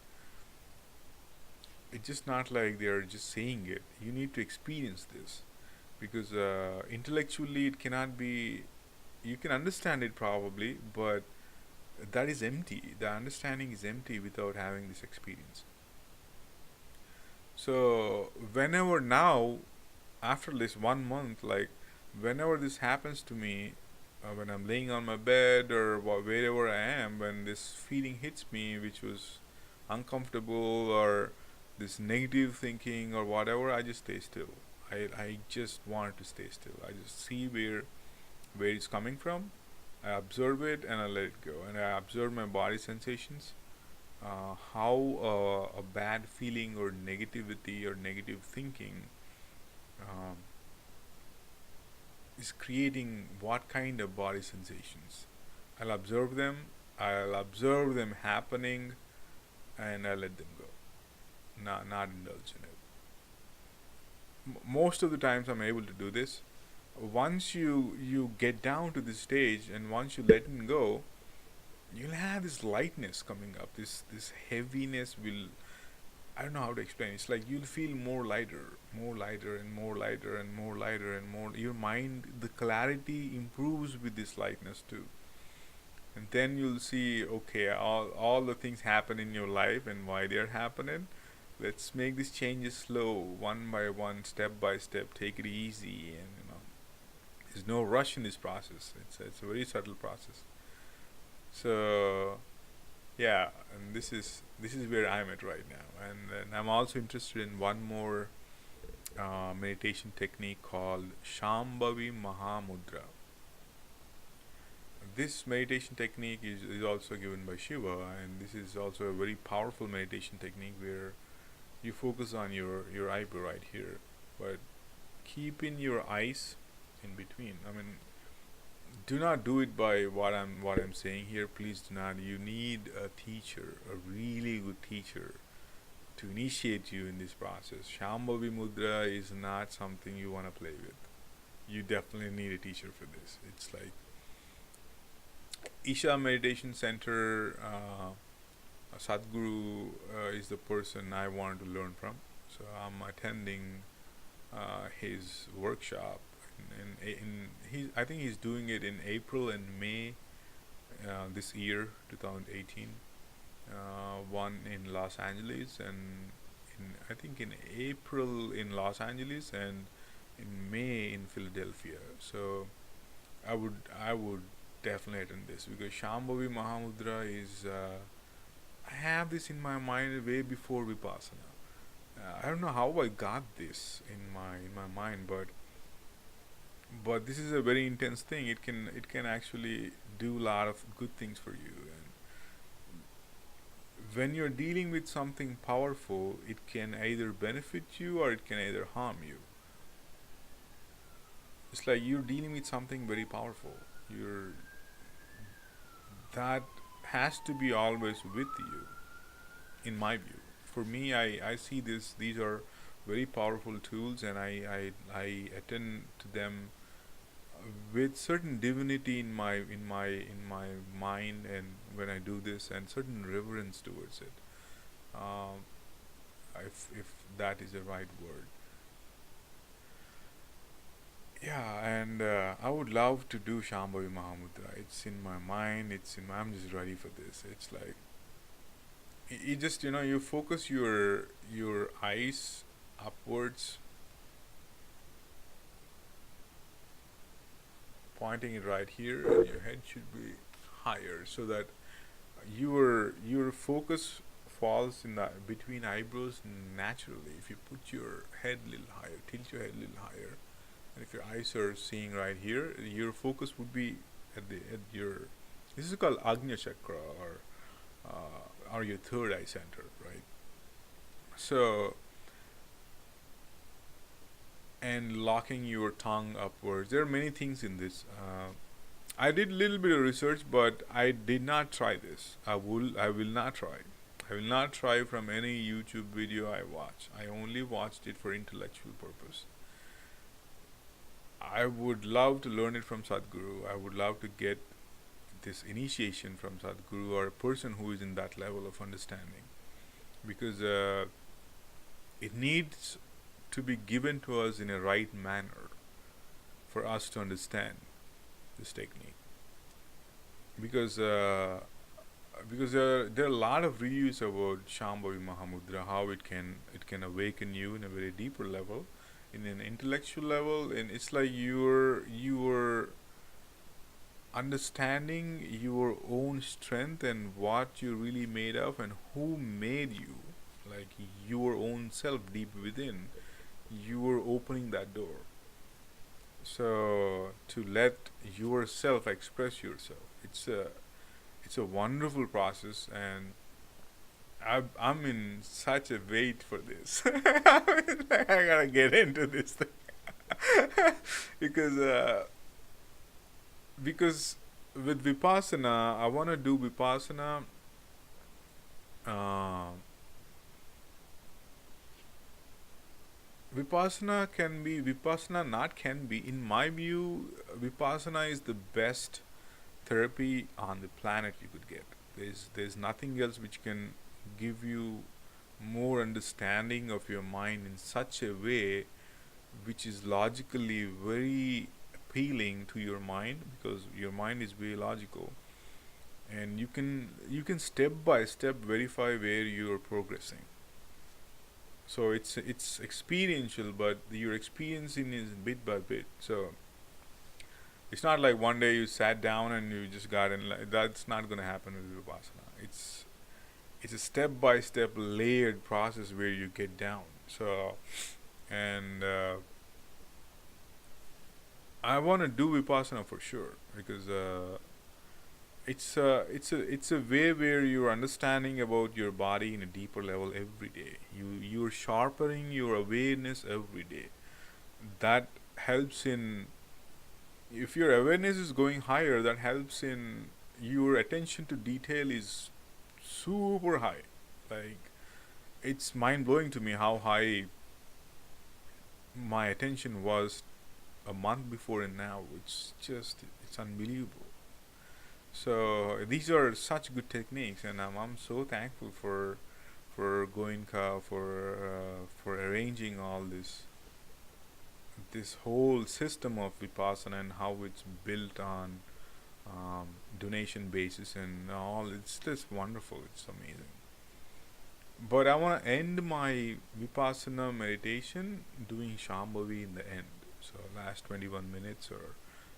like they're just saying it. You need to experience this because intellectually it cannot be. You can understand it probably, but that is empty. The understanding is empty without having this experience. So whenever now, after this 1 month, like whenever this happens to me, when I'm laying on my bed or wherever I am, when this feeling hits me, which was uncomfortable or this negative thinking or whatever, I just stay still. I just want to stay still. I just see where it's coming from. I observe it and I let it go. And I observe my body sensations, how a bad feeling or negativity or negative thinking um, is creating what kind of body sensations. I'll observe them, I'll observe them happening, and I let them go. Not indulge in it. Most of the times I'm able to do this. Once you get down to this stage and once you let it go, you'll have this lightness coming up. This heaviness will, I don't know how to explain. It's like you'll feel more lighter, and more lighter, and more lighter, and more. Your mind, the clarity improves with this lightness too. And then you'll see, okay, all the things happen in your life and why they're happening. Let's make these changes slow, one by one, step by step. Take it easy, and there's no rush in this process. It's a very subtle process. So yeah, and this is where I'm at right now, and I'm also interested in one more meditation technique called Shambhavi Mahamudra. This meditation technique is also given by Shiva, and this is also a very powerful meditation technique where you focus on your eyebrow right here, but keeping your eyes in between. I mean, do not do it by what I'm saying here. Please do not. You need a teacher, a really good teacher, to initiate you in this process. Shambhavi Mudra is not something you want to play with. You definitely need a teacher for this. It's like Isha Meditation Center. Sadhguru is the person I want to learn from. So I'm attending his workshop. I think he's doing it in April and May this year, 2018. One in Los Angeles, and I think in April in Los Angeles, and in May in Philadelphia. So I would definitely attend this because Shambhavi Mahamudra is. I have this in my mind way before Vipassana. I don't know how I got this in my mind, but this is a very intense thing. It can actually do a lot of good things for you. And when you're dealing with something powerful, it can either benefit you or it can either harm you. It's like you're dealing with something very powerful. You're That has to be always with you, in my view. For me, I see these are very powerful tools, and I attend to them with certain divinity in my mind, and when I do this, and certain reverence towards it. Um, if that is the right word. Yeah, and I would love to do Shambhavi Mahamudra. It's in my mind. I'm just ready for this. It's like you just you focus your eyes upwards, pointing it right here, and your head should be higher, so that your focus falls in the between eyebrows naturally. If you put your head a little higher, tilt your head a little higher, and if your eyes are seeing right here, your focus would be at your. This is called Agnya Chakra, or your third eye center, right? So, and locking your tongue upwards. There are many things in this. I did a little bit of research, but I did not try this. I will not try. I will not try from any YouTube video I watch. I only watched it for intellectual purpose. I would love to learn it from Sadhguru. I would love to get this initiation from Sadhguru or a person who is in that level of understanding, because it needs to be given to us in a right manner for us to understand this technique. Because there are a lot of reviews about Shambhavi Mahamudra, how it can awaken you in a very deeper level, in an intellectual level, and it's like you're understanding your own strength and what you're really made of and who made you, like your own self deep within. You are opening that door. So to let yourself express yourself, it's a wonderful process, and I'm in such a wait for this. I gotta get into this thing because because with Vipassana, I want to do Vipassana. Uh, Vipassana not can be. In my view, Vipassana is the best therapy on the planet you could get. There's nothing else which can give you more understanding of your mind in such a way which is logically very appealing to your mind, because your mind is very logical, and you can step by step verify where you are progressing. So it's experiential, but your experiencing is bit by bit. So it's not like one day you sat down and you just got in. That's not going to happen with Vipassana. It's a step by step layered process where you get down. So, and I want to do Vipassana for sure, because it's a way where you're understanding about your body in a deeper level every day. You're sharpening your awareness every day. That helps in, if your awareness is going higher, that helps in your attention to detail is super high. Like, it's mind blowing to me how high my attention was a month before and now. It's unbelievable. So these are such good techniques, and I'm so thankful for Goenka for arranging all this whole system of Vipassana and how it's built on donation basis and all. It's just wonderful. It's amazing. But I want to end my Vipassana meditation doing Shambhavi in the end. So last 21 minutes or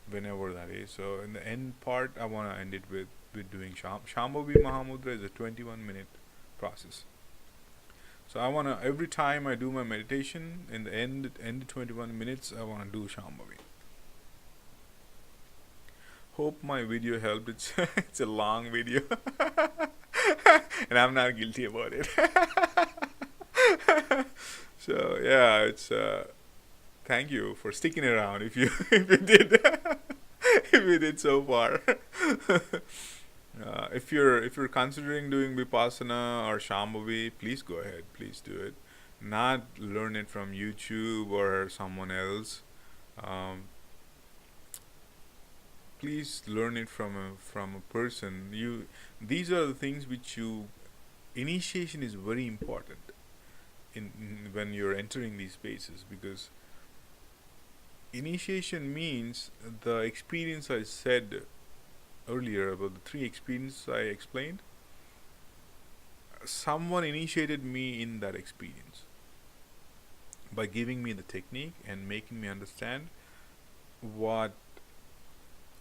whenever that is. So in the end part, I want to end it with doing Shambhavi Mahamudra is a 21-minute process. So I want to, every time I do my meditation, in the end 21 minutes, I want to do Shambhavi. Hope my video helped. It's a long video, and I'm not guilty about it. So yeah, it's thank you for sticking around. If you if you did if you did so far. If you're considering doing Vipassana or Shambhavi, please go ahead. Please do it. Not learn it from YouTube or someone else. Um, please learn it from a person. These are the things which you, initiation is very important in when you're entering these spaces, because Initiation means the experience I said earlier about the three experiences I explained. Someone initiated me in that experience by giving me the technique and making me understand what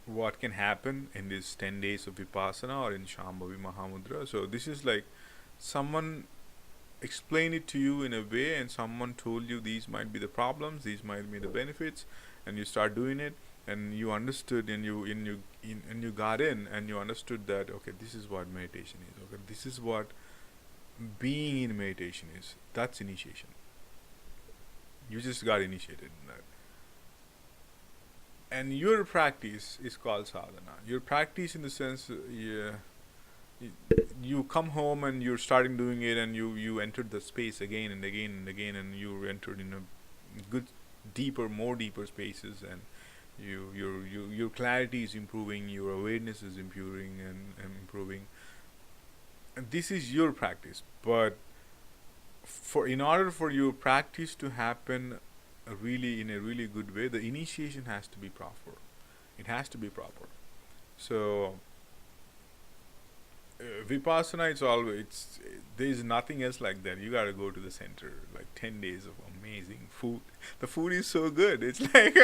what can happen in these 10 days of Vipassana or in Shambhavi Mahamudra. So this is like someone explained it to you in a way, and someone told you these might be the problems, these might be the benefits, and you start doing it, and you understood, and you got in, and you understood that okay, this is what meditation is. Okay, this is what being in meditation is. That's initiation. You just got initiated in that. And your practice is called sadhana. Your practice, in the sense, you come home and you're starting doing it, and you entered the space again and again and again, and you entered in a good, deeper, more deeper spaces, and your clarity is improving, your awareness is improving and improving. And this is your practice, but for in order for your practice to happen really in a really good way, the initiation has to be proper. It has to be proper. So Vipassana, it's always there is nothing else like that. You gotta go to the center, like 10 days of amazing food. The food is so good. It's like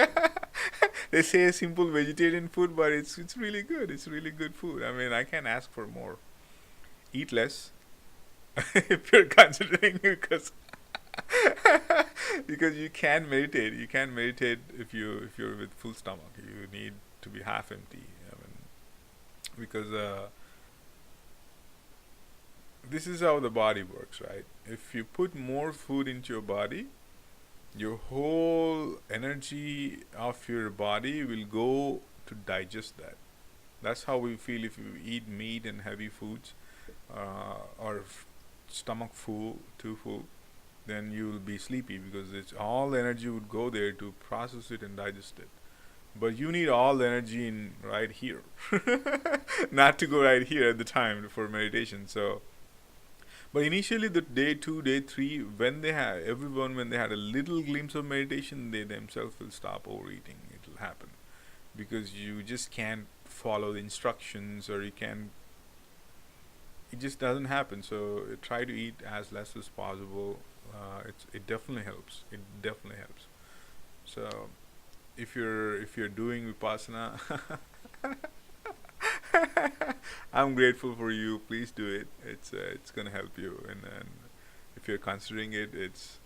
they say simple vegetarian food, but it's really good. It's really good food. I mean, I can't ask for more. Eat less if you're considering, because you can meditate. You can meditate if you're with full stomach. You need to be half empty. I mean, because this is how the body works, right? If you put more food into your body, your whole energy of your body will go to digest that. That's how we feel if you eat meat and heavy foods, or stomach full, too full. Then you will be sleepy, because it's all the energy would go there to process it and digest it. But you need all the energy in right here, not to go right here at the time for meditation. So but initially, the day two, day three, when they had everyone, when they had a little glimpse of meditation, they themselves will stop overeating. It will happen because you just can't follow the instructions, or you can't. It just doesn't happen. So try to eat as less as possible. It definitely helps. It definitely helps. So if you're doing vipassana, I'm grateful for you. Please do it. It's gonna help you. And if you're considering it, it's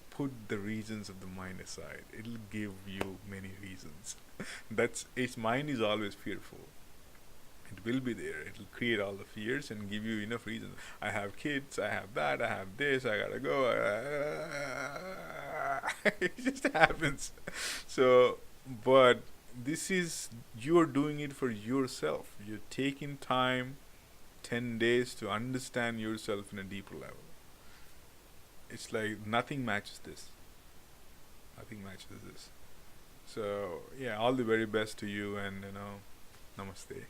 put the reasons of the mind aside. It'll give you many reasons. That's its mind is always fearful. It will be there. It'll create all the fears and give you enough reasons. I have kids. I have that. I have this. I gotta go. It just happens. So, but this is you're doing it for yourself. You're taking time, 10 days, to understand yourself in a deeper level. It's like nothing matches this. Nothing matches this. So yeah, all the very best to you, and namaste.